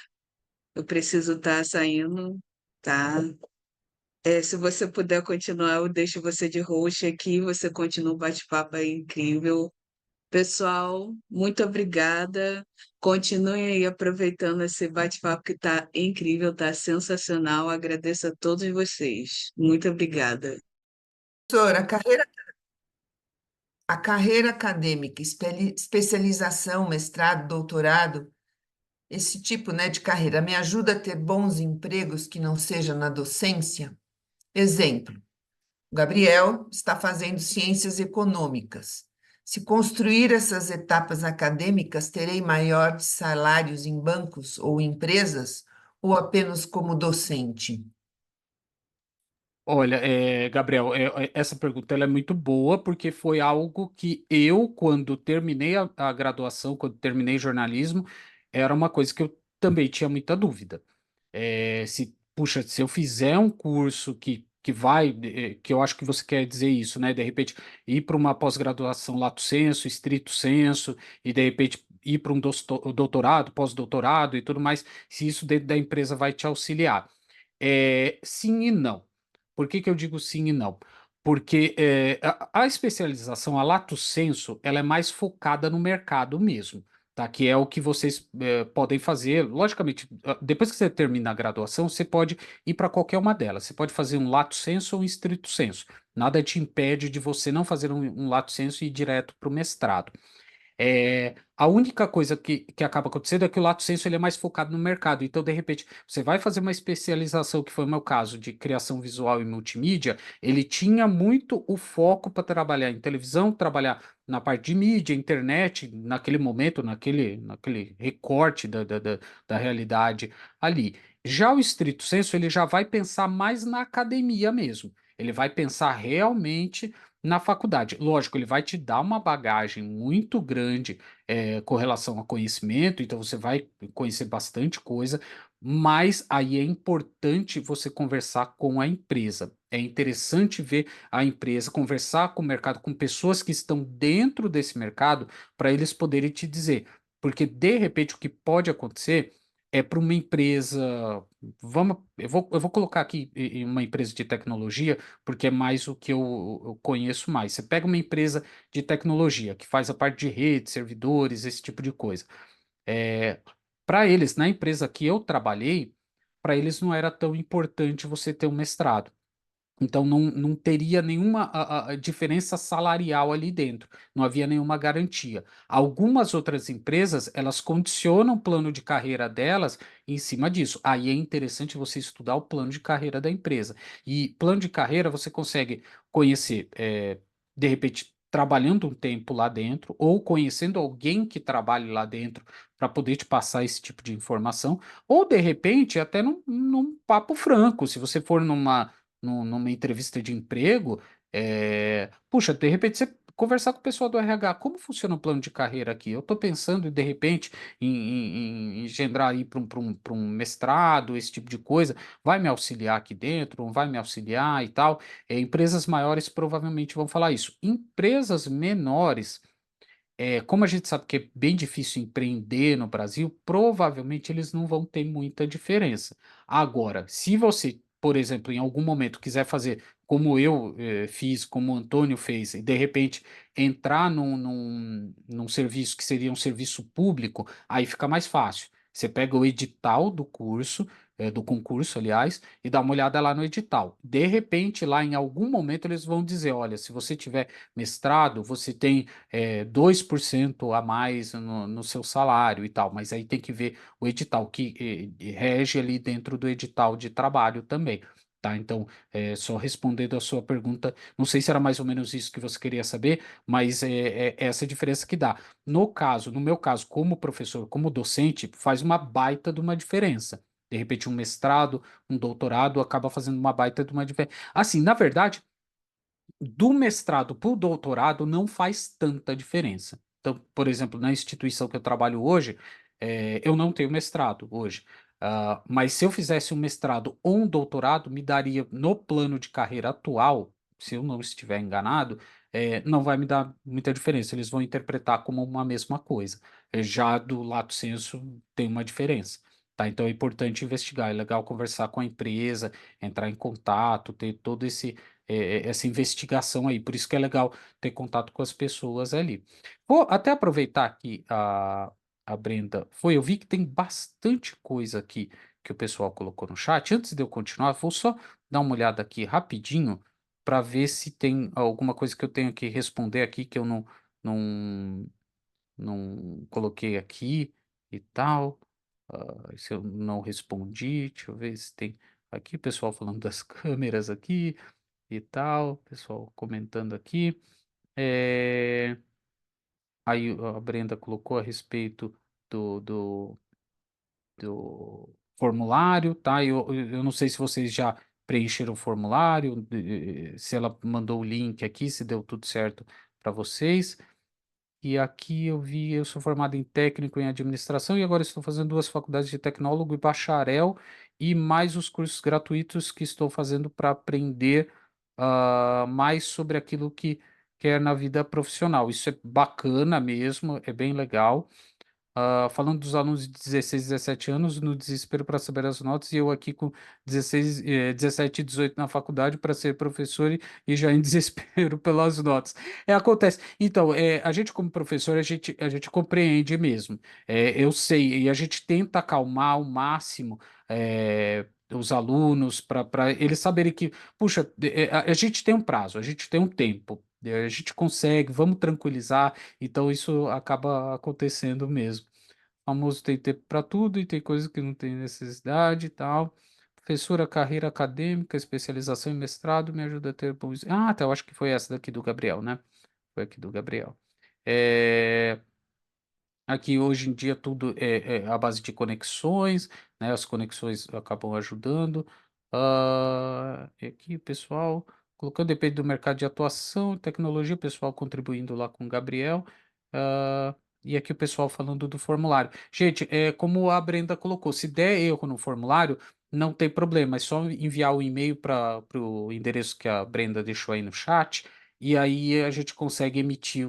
Eu preciso estar saindo, tá? Se você puder continuar, eu deixo você de host aqui, você continua o bate-papo aí incrível. Pessoal, muito obrigada. Continuem aí aproveitando esse bate-papo que tá incrível, tá sensacional. Agradeço a todos vocês. Muito obrigada. Professora, a carreira acadêmica, especialização, mestrado, doutorado, esse tipo, né, de carreira me ajuda a ter bons empregos que não seja na docência? Exemplo, o Gabriel está fazendo ciências econômicas. Se construir essas etapas acadêmicas, terei maiores salários em bancos ou empresas ou apenas como docente? Olha, Gabriel, essa pergunta ela é muito boa porque foi algo que eu, quando terminei a graduação, quando terminei jornalismo, era uma coisa que eu também tinha muita dúvida. Puxa, se eu fizer um curso que eu acho que você quer dizer isso, né? De repente, ir para uma pós-graduação lato sensu, estrito sensu, e de repente ir para um doutorado, pós-doutorado e tudo mais, se isso dentro da empresa vai te auxiliar. Sim e não. Por que que eu digo sim e não? Porque a especialização, a lato sensu, ela é mais focada no mercado mesmo, tá? Que é o que vocês podem fazer. Logicamente, depois que você termina a graduação, você pode ir para qualquer uma delas. Você pode fazer um lato sensu ou um estrito sensu. Nada te impede de você não fazer um lato sensu e ir direto para o mestrado. A única coisa que acaba acontecendo é que o lato sensu ele é mais focado no mercado. Então, de repente, você vai fazer uma especialização, que foi o meu caso, de criação visual e multimídia. Ele tinha muito o foco para trabalhar em televisão, trabalhar na parte de mídia, internet, naquele momento, naquele recorte da realidade ali. Já o estrito sensu, ele já vai pensar mais na academia mesmo. Ele vai pensar realmente na faculdade. Lógico, ele vai te dar uma bagagem muito grande com relação a conhecimento, então você vai conhecer bastante coisa, Mas aí é importante você conversar com a empresa. É interessante ver a empresa, conversar com o mercado, com pessoas que estão dentro desse mercado, para eles poderem te dizer. Porque, de repente, o que pode acontecer é para uma empresa. Eu vou colocar aqui em uma empresa de tecnologia, porque é mais o que eu conheço mais. Você pega uma empresa de tecnologia que faz a parte de redes, servidores, esse tipo de coisa. É, para eles, na empresa que eu trabalhei, para eles não era tão importante você ter um mestrado. Então não teria nenhuma diferença salarial ali dentro, não havia nenhuma garantia. Algumas outras empresas, elas condicionam o plano de carreira delas em cima disso. Aí é interessante você estudar o plano de carreira da empresa. E plano de carreira você consegue conhecer, de repente, trabalhando um tempo lá dentro, ou conhecendo alguém que trabalhe lá dentro para poder te passar esse tipo de informação, ou de repente até num papo franco, se você for numa entrevista de emprego, puxa, de repente você conversar com o pessoal do RH, como funciona o plano de carreira aqui? Eu estou pensando, de repente, em engendrar aí para um mestrado, esse tipo de coisa, vai me auxiliar aqui dentro, não vai me auxiliar e tal. Empresas maiores provavelmente vão falar isso. Empresas menores, como a gente sabe que é bem difícil empreender no Brasil, provavelmente eles não vão ter muita diferença. Agora, se você, por exemplo, em algum momento quiser fazer como eu fiz, como o Antônio fez, e de repente entrar num serviço que seria um serviço público, aí fica mais fácil. Você pega o edital do curso, do concurso, aliás, e dá uma olhada lá no edital. De repente, lá em algum momento, eles vão dizer: olha, se você tiver mestrado, você tem 2% a mais no seu salário e tal, mas aí tem que ver o edital que rege ali dentro do edital de trabalho também. Tá, então, só respondendo a sua pergunta, não sei se era mais ou menos isso que você queria saber, mas é essa a diferença que dá. No meu caso, como professor, como docente, faz uma baita de uma diferença. De repente, um mestrado, um doutorado acaba fazendo uma baita de uma diferença. Assim, na verdade, do mestrado para o doutorado não faz tanta diferença. Então, por exemplo, na instituição que eu trabalho hoje, eu não tenho mestrado hoje. Mas se eu fizesse um mestrado ou um doutorado, me daria no plano de carreira atual, se eu não estiver enganado, não vai me dar muita diferença. Eles vão interpretar como uma mesma coisa. Já do lato sensu tem uma diferença. Tá? Então é importante investigar, é legal conversar com a empresa, entrar em contato, ter todo essa investigação aí. Por isso que é legal ter contato com as pessoas ali. Vou até aproveitar que a Brenda foi, eu vi que tem bastante coisa aqui que o pessoal colocou no chat. Antes de eu continuar, vou só dar uma olhada aqui rapidinho para ver se tem alguma coisa que eu tenho que responder aqui que eu não, não coloquei aqui e tal. Se eu não respondi, deixa eu ver se tem aqui, pessoal falando das câmeras aqui e tal, pessoal comentando aqui. É, Aí a Brenda colocou a respeito do formulário, tá? Eu não sei se vocês já preencheram o formulário, se ela mandou o link aqui, se deu tudo certo para vocês. E aqui eu vi, eu sou formado em técnico em administração e agora estou fazendo duas faculdades de tecnólogo e bacharel e mais os cursos gratuitos que estou fazendo para aprender mais sobre aquilo que quer na vida profissional. Isso é bacana mesmo, é bem legal. Falando dos alunos de 16, 17 anos, no desespero para saber as notas, e eu aqui com 16, 17 e 18 na faculdade para ser professor e já em desespero pelas notas. Acontece. Então, a gente como professor, a gente compreende mesmo. Eu sei, e a gente tenta acalmar ao máximo os alunos para eles saberem que, puxa, a gente tem um prazo, a gente tem um tempo. A gente consegue, vamos tranquilizar, então isso acaba acontecendo mesmo. O famoso tem tempo para tudo e tem coisas que não tem necessidade e tal. Professora, carreira acadêmica, especialização em mestrado, me ajuda a ter bons. Ah, tá, eu acho que foi essa daqui do Gabriel, né? Foi aqui do Gabriel. Aqui hoje em dia tudo é à base de conexões, né? As conexões acabam ajudando. E aqui, pessoal, colocando depende do mercado de atuação, tecnologia, pessoal contribuindo lá com o Gabriel. E aqui o pessoal falando do formulário. Gente, como a Brenda colocou, se der erro no formulário, não tem problema, é só enviar o e-mail para o endereço que a Brenda deixou aí no chat, e aí a gente consegue emitir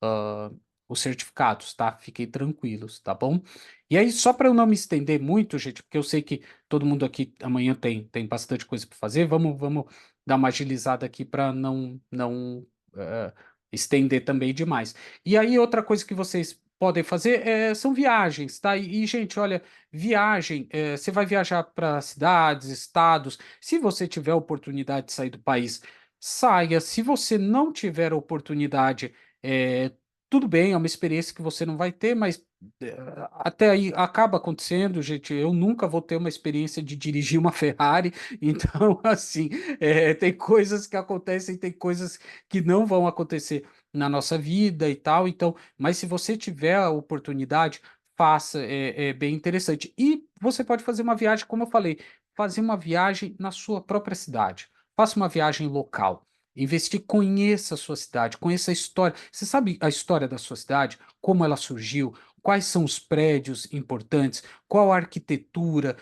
ah, os certificados, tá? Fiquem tranquilos, tá bom? E aí, só para eu não me estender muito, gente, porque eu sei que todo mundo aqui amanhã tem bastante coisa para fazer, vamos dar uma agilizada aqui para não estender também demais. E aí, outra coisa que vocês podem fazer são viagens, tá? Gente, olha, viagem, você vai viajar para cidades, estados. Se você tiver a oportunidade de sair do país, saia. Se você não tiver a oportunidade, é, tudo bem, é uma experiência que você não vai ter, mas é, até aí acaba acontecendo, gente. Eu nunca vou ter uma experiência de dirigir uma Ferrari, então, assim, tem coisas que acontecem, tem coisas que não vão acontecer na nossa vida e tal. Então, mas se você tiver a oportunidade, faça, é bem interessante. E você pode fazer uma viagem, como eu falei, fazer uma viagem na sua própria cidade. Faça uma viagem local. Investir, conheça a sua cidade, conheça a história. Você sabe a história da sua cidade? Como ela surgiu? Quais são os prédios importantes? Qual a arquitetura?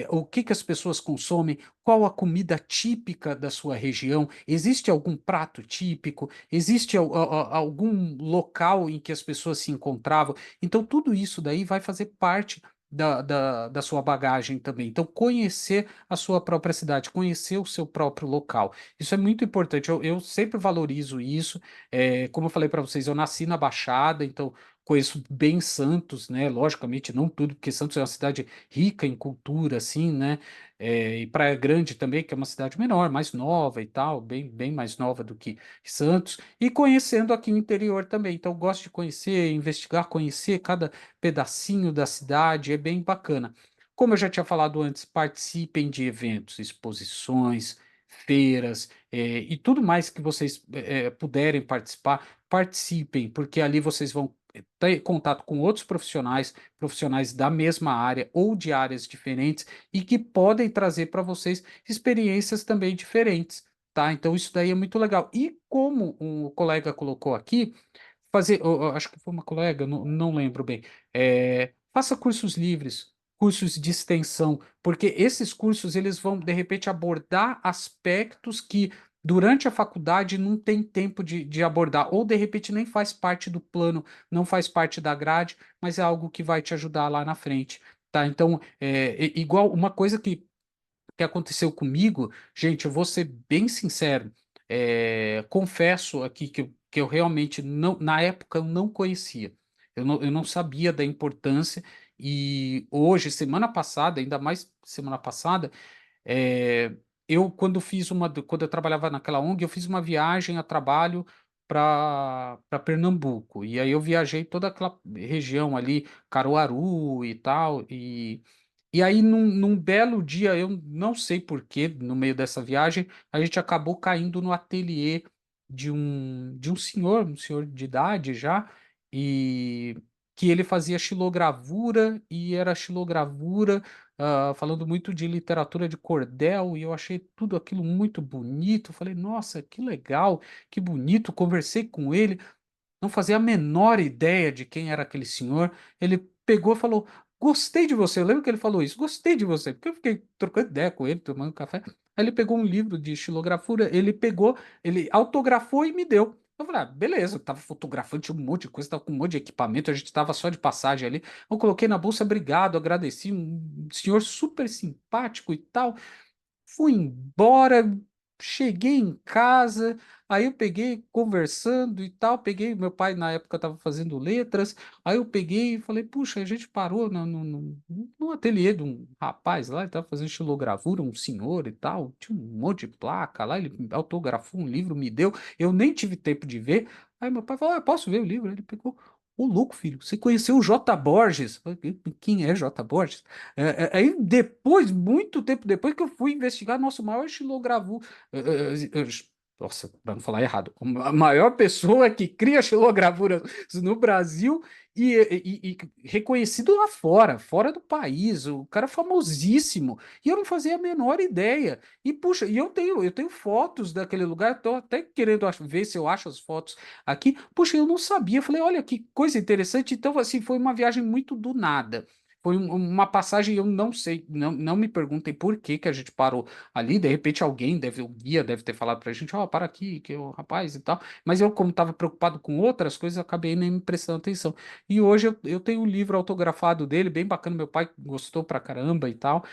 O que as pessoas consomem? Qual a comida típica da sua região? Existe algum prato típico? Existe algum local em que as pessoas se encontravam? Então, tudo isso daí vai fazer parte da sua bagagem também. Então, conhecer a sua própria cidade, conhecer o seu próprio local. Isso é muito importante. Eu sempre valorizo isso. Como eu falei para vocês, eu nasci na Baixada, então conheço bem Santos, né? Logicamente, não tudo, porque Santos é uma cidade rica em cultura, assim, né? E Praia Grande também, que é uma cidade menor, mais nova e tal, bem mais nova do que Santos, e conhecendo aqui o interior também. Então, eu gosto de conhecer, investigar, conhecer cada pedacinho da cidade, é bem bacana. Como eu já tinha falado antes, participem de eventos, exposições, feiras, e tudo mais que vocês puderem participar, participem, porque ali vocês vão ter contato com outros profissionais, profissionais da mesma área ou de áreas diferentes e que podem trazer para vocês experiências também diferentes, tá? Então isso daí é muito legal. E como o colega colocou aqui, fazer, acho que foi uma colega, não lembro bem, faça cursos livres, cursos de extensão, porque esses cursos eles vão de repente abordar aspectos que durante a faculdade não tem tempo de abordar, ou de repente nem faz parte do plano, não faz parte da grade, mas é algo que vai te ajudar lá na frente. Tá, então, igual uma coisa que aconteceu comigo, gente, eu vou ser bem sincero, confesso aqui que eu realmente não, na época eu não conhecia, eu não sabia da importância, e hoje, semana passada, ainda mais semana passada, é, quando eu trabalhava naquela ONG, eu fiz uma viagem a trabalho para Pernambuco. E aí eu viajei toda aquela região ali, Caruaru e tal. E aí, num belo dia, eu não sei por quê, no meio dessa viagem, a gente acabou caindo no ateliê de um senhor, um senhor de idade já, e que ele fazia xilogravura, e era xilogravura falando muito de literatura de cordel, e eu achei tudo aquilo muito bonito. Falei, nossa, que legal, que bonito. Conversei com ele, não fazia a menor ideia de quem era aquele senhor. Ele pegou e falou: Gostei de você. Eu lembro que ele falou isso, gostei de você, porque eu fiquei trocando ideia com ele, tomando café. Aí ele pegou um livro de xilografura, ele pegou, ele autografou e me deu. Eu falei, beleza, eu tava fotografando, tinha um monte de coisa, tava com um monte de equipamento, a gente tava só de passagem ali. Eu coloquei na bolsa, obrigado, agradeci, um senhor super simpático e tal. Fui embora, cheguei em casa, aí eu peguei conversando e tal, peguei, meu pai na época estava fazendo letras, aí eu peguei e falei, puxa, a gente parou no ateliê de um rapaz lá, ele estava fazendo xilogravura, um senhor e tal, tinha um monte de placa lá, ele autografou um livro, me deu, eu nem tive tempo de ver, aí meu pai falou, posso ver o livro? Ele pegou, ô louco, filho, você conheceu o J. Borges? Eu falei, quem é J. Borges? Aí depois, muito tempo depois que eu fui investigar, nosso maior xilogravura, Nossa, para não falar errado, a maior pessoa que cria xilogravuras no Brasil e reconhecido lá fora, fora do país, o cara famosíssimo, e eu não fazia a menor ideia. E puxa, eu tenho fotos daquele lugar, tô até querendo ver se eu acho as fotos aqui. Puxa, eu não sabia. Falei, olha que coisa interessante. Então, assim, foi uma viagem muito do nada. Foi uma passagem, eu não sei, não me perguntem por que que a gente parou ali, de repente alguém o guia deve ter falado pra gente, ó, para aqui, que o rapaz e tal, mas eu, como estava preocupado com outras coisas, acabei nem me prestando atenção. E hoje eu tenho um livro autografado dele, bem bacana, meu pai gostou pra caramba e tal.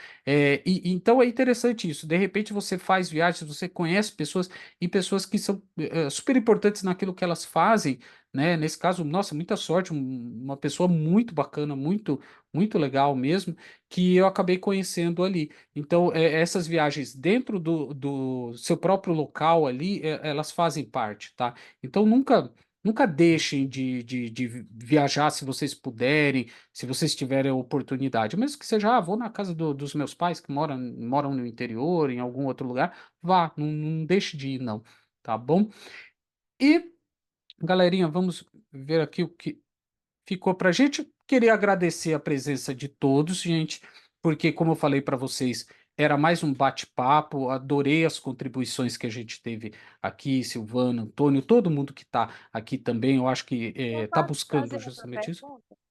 Então é interessante isso, de repente você faz viagens, você conhece pessoas e pessoas que são super importantes naquilo que elas fazem, né? Nesse caso, nossa, muita sorte, uma pessoa muito bacana, muito legal mesmo, que eu acabei conhecendo ali. Então, essas viagens dentro do seu próprio local ali, elas fazem parte, tá? Então, nunca deixem de viajar se vocês puderem, se vocês tiverem a oportunidade. Mesmo que seja, vou na casa dos meus pais que moram no interior, em algum outro lugar, vá, não deixe de ir, não, tá bom? E, galerinha, vamos ver aqui o que ficou para a gente. Queria agradecer a presença de todos, gente, porque, como eu falei para vocês, era mais um bate-papo. Adorei as contribuições que a gente teve aqui, Silvana, Antônio, todo mundo que está aqui também. Eu acho que Eu está posso buscando fazer essa justamente isso.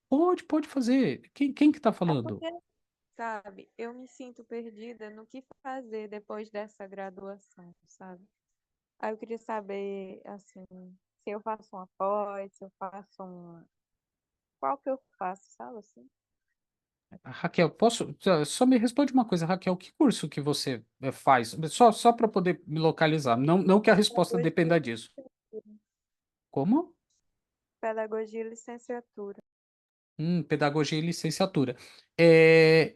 pergunta? Pode fazer. Quem que está É falando? porque, sabe, eu me sinto perdida no que fazer depois dessa graduação, sabe? Aí eu queria saber, assim, se eu faço uma pós, se eu faço uma. Qual que eu faço, sabe assim? Raquel, só me responde uma coisa, Raquel, que curso que você faz? Só para poder me localizar. Não que a resposta Pedagogia, dependa disso. Como? pedagogia e licenciatura. Pedagogia e licenciatura.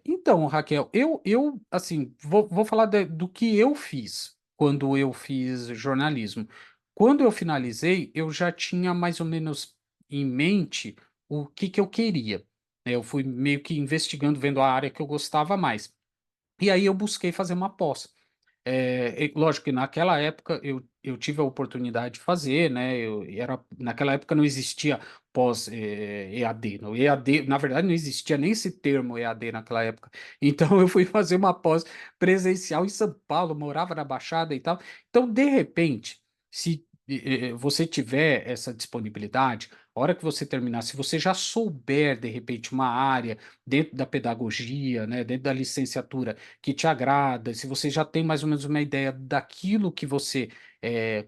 Então, Raquel, eu assim, vou falar do que eu fiz quando eu fiz jornalismo. Quando eu finalizei, eu já tinha mais ou menos em mente o que eu queria, né? Eu fui meio que investigando, vendo a área que eu gostava mais. E aí eu busquei fazer uma pós. Lógico que naquela época eu tive a oportunidade de fazer, né? Naquela época não existia pós EAD. No EAD, na verdade, não existia nem esse termo EAD naquela época. Então eu fui fazer uma pós presencial em São Paulo, morava na Baixada e tal. Então, de repente, se você tiver essa disponibilidade, a hora que você terminar, se você já souber, de repente, uma área dentro da pedagogia, né, dentro da licenciatura que te agrada, se você já tem mais ou menos uma ideia daquilo que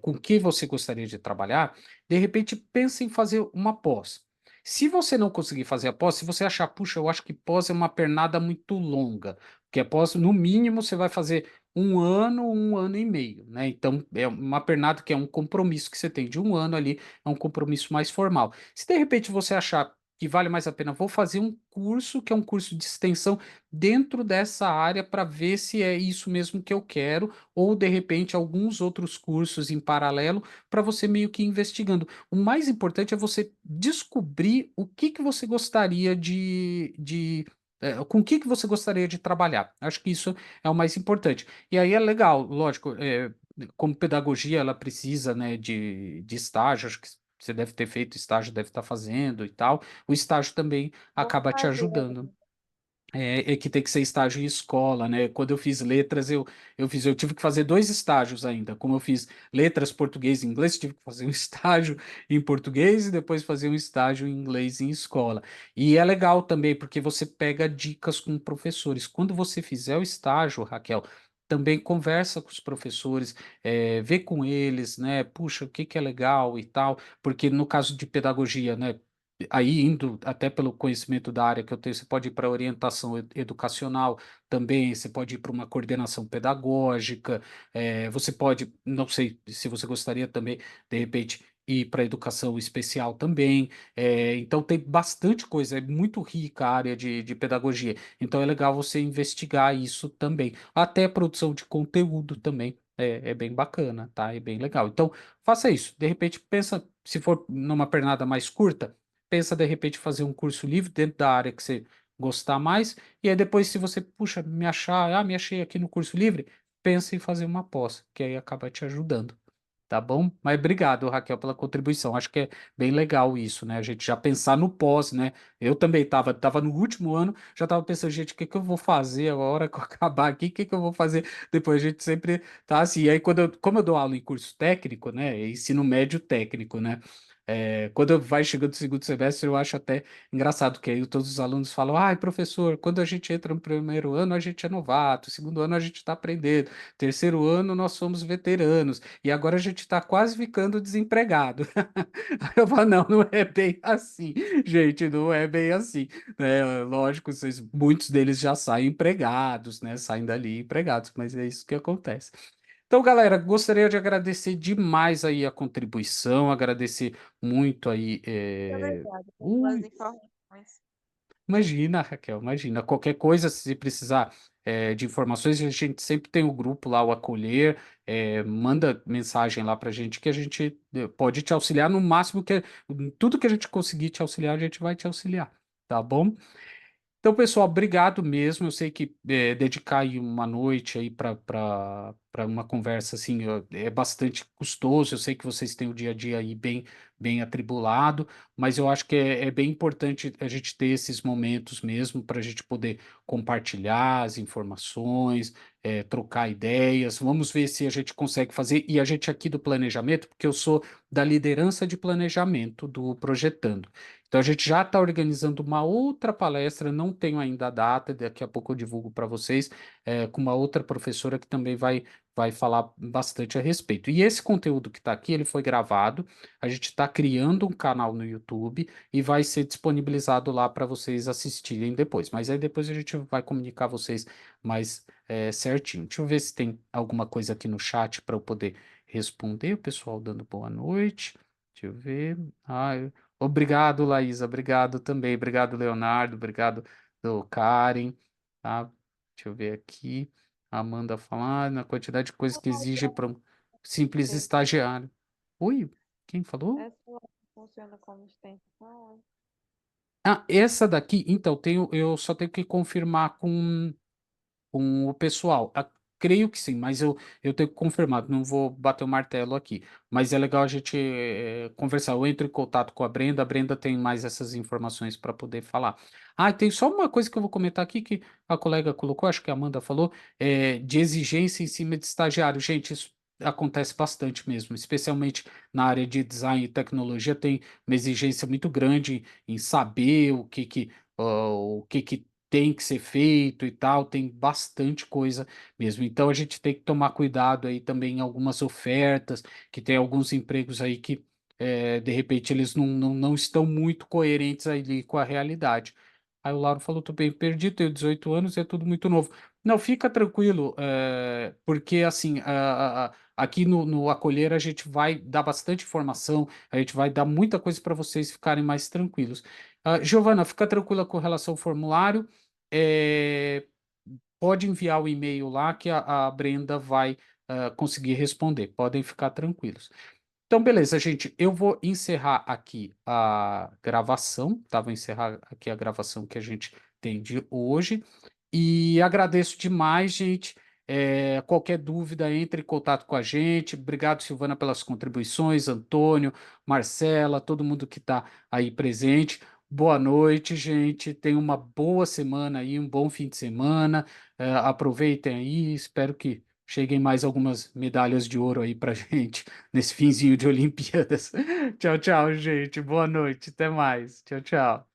com que você gostaria de trabalhar, de repente pense em fazer uma pós. Se você não conseguir fazer a pós, se você achar, puxa, eu acho que pós é uma pernada muito longa, porque a pós, no mínimo, você vai fazer um ano e meio, né? Então, é uma pernada que é um compromisso que você tem de um ano ali, é um compromisso mais formal. Se de repente você achar que vale mais a pena, vou fazer um curso que é um curso de extensão dentro dessa área para ver se é isso mesmo que eu quero, ou de repente alguns outros cursos em paralelo para você meio que ir investigando. O mais importante é você descobrir o que que você gostaria com o que que você gostaria de trabalhar. Acho que isso é o mais importante. E aí é legal, lógico, como pedagogia ela precisa, né, de estágio, acho que você deve ter feito estágio, deve estar fazendo e tal. O estágio também Vou acaba te fazer ajudando. ainda. É que tem que ser estágio em escola, né? Quando eu fiz letras, eu tive que fazer dois estágios ainda. Como eu fiz letras, português e inglês, tive que fazer um estágio em português e depois fazer um estágio em inglês em escola. E é legal também, porque você pega dicas com professores. Quando você fizer o estágio, Raquel, também conversa com os professores, vê com eles, né? Puxa, o que que é legal e tal, porque no caso de pedagogia, né? Aí, indo até pelo conhecimento da área que eu tenho, você pode ir para orientação educacional também, você pode ir para uma coordenação pedagógica, você pode, não sei se você gostaria também, de repente, ir para educação especial também. Então, tem bastante coisa, é muito rica a área de pedagogia. Então, é legal você investigar isso também. Até produção de conteúdo também. É bem bacana, tá? É bem legal. Então, faça isso. De repente, pensa, se for numa pernada mais curta, pensa de repente fazer um curso livre dentro da área que você gostar mais, e aí depois, se você, puxa, me achei aqui no curso livre, pensa em fazer uma pós, que aí acaba te ajudando. Tá bom? Mas obrigado, Raquel, pela contribuição. Acho que é bem legal isso, né? A gente já pensar no pós, né? Eu também tava no último ano, já tava pensando, gente, o que que eu vou fazer agora que eu acabar aqui? O que que eu vou fazer depois? A gente sempre tá assim. E aí, como eu dou aula em curso técnico, né? Ensino médio técnico, né? Quando vai chegando o segundo semestre, eu acho até engraçado, que aí todos os alunos falam: ai, professor, quando a gente entra no primeiro ano, a gente é novato, segundo ano, a gente está aprendendo, terceiro ano, nós somos veteranos. E agora a gente está quase ficando desempregado. Aí eu falo, não, não é bem assim, gente, não é bem assim, né? Lógico, muitos deles já saem empregados, né? Saem dali empregados, mas é isso que acontece. Então, galera, gostaria de agradecer demais aí a contribuição, agradecer muito aí. Muito obrigada pelas Ui, informações. imagina, Raquel, imagina. Qualquer coisa, se precisar de informações, a gente sempre tem o grupo lá, o Acolher, manda mensagem lá pra gente que a gente pode te auxiliar no máximo tudo que a gente conseguir te auxiliar, a gente vai te auxiliar, tá bom? Então, pessoal, obrigado mesmo. Eu sei que dedicar aí uma noite aí para uma conversa assim é bastante custoso. Eu sei que vocês têm o dia a dia aí bem atribulado, mas eu acho que é bem importante a gente ter esses momentos mesmo para a gente poder compartilhar as informações, trocar ideias. Vamos ver se a gente consegue fazer. E a gente aqui do planejamento, porque eu sou da liderança de planejamento do Projetando. Então a gente já está organizando uma outra palestra, não tenho ainda a data, daqui a pouco eu divulgo para vocês, com uma outra professora que também vai falar bastante a respeito. E esse conteúdo que está aqui, ele foi gravado, a gente está criando um canal no YouTube e vai ser disponibilizado lá para vocês assistirem depois. Mas aí depois a gente vai comunicar a vocês mais certinho. Deixa eu ver se tem alguma coisa aqui no chat para eu poder responder. O pessoal dando boa noite. Deixa eu ver. Obrigado, Laísa. Obrigado também. Obrigado, Leonardo. Obrigado, do Karen. Tá? Deixa eu ver aqui. Amanda falar na quantidade de coisas que exige para um simples estagiário. Oi, quem falou? Essa live funciona como extensão? Ah, essa daqui, então, eu só tenho que confirmar com o pessoal. Creio que sim, mas eu tenho que confirmar, não vou bater o martelo aqui. Mas é legal a gente conversar. Eu entro em contato com a Brenda tem mais essas informações para poder falar. Ah, e tem só uma coisa que eu vou comentar aqui que a colega colocou, acho que a Amanda falou, de exigência em cima de estagiário. Gente, isso acontece bastante mesmo, especialmente na área de design e tecnologia, tem uma exigência muito grande em saber o que que tem que ser feito e tal, tem bastante coisa mesmo. Então a gente tem que tomar cuidado aí também em algumas ofertas, que tem alguns empregos aí que de repente eles não estão muito coerentes ali com a realidade. Aí o Lauro falou, tô bem perdido, tenho 18 anos, é tudo muito novo. Não, fica tranquilo, porque assim, aqui no Acolher a gente vai dar bastante informação, a gente vai dar muita coisa para vocês ficarem mais tranquilos. Giovana, fica tranquila com relação ao formulário. É, pode enviar o e-mail lá que a Brenda vai conseguir responder. Podem ficar tranquilos. Então, beleza, gente. Eu vou encerrar aqui a gravação, tá? Vou encerrar aqui a gravação que a gente tem de hoje. E agradeço demais, gente. Qualquer dúvida, entre em contato com a gente. Obrigado, Silvana, pelas contribuições, Antônio, Marcela, todo mundo que está aí presente. Boa noite, gente. Tenham uma boa semana aí, um bom fim de semana. Aproveitem aí. Espero que cheguem mais algumas medalhas de ouro aí pra gente nesse finzinho de Olimpíadas. Tchau, tchau, gente. Boa noite. Até mais. Tchau, tchau.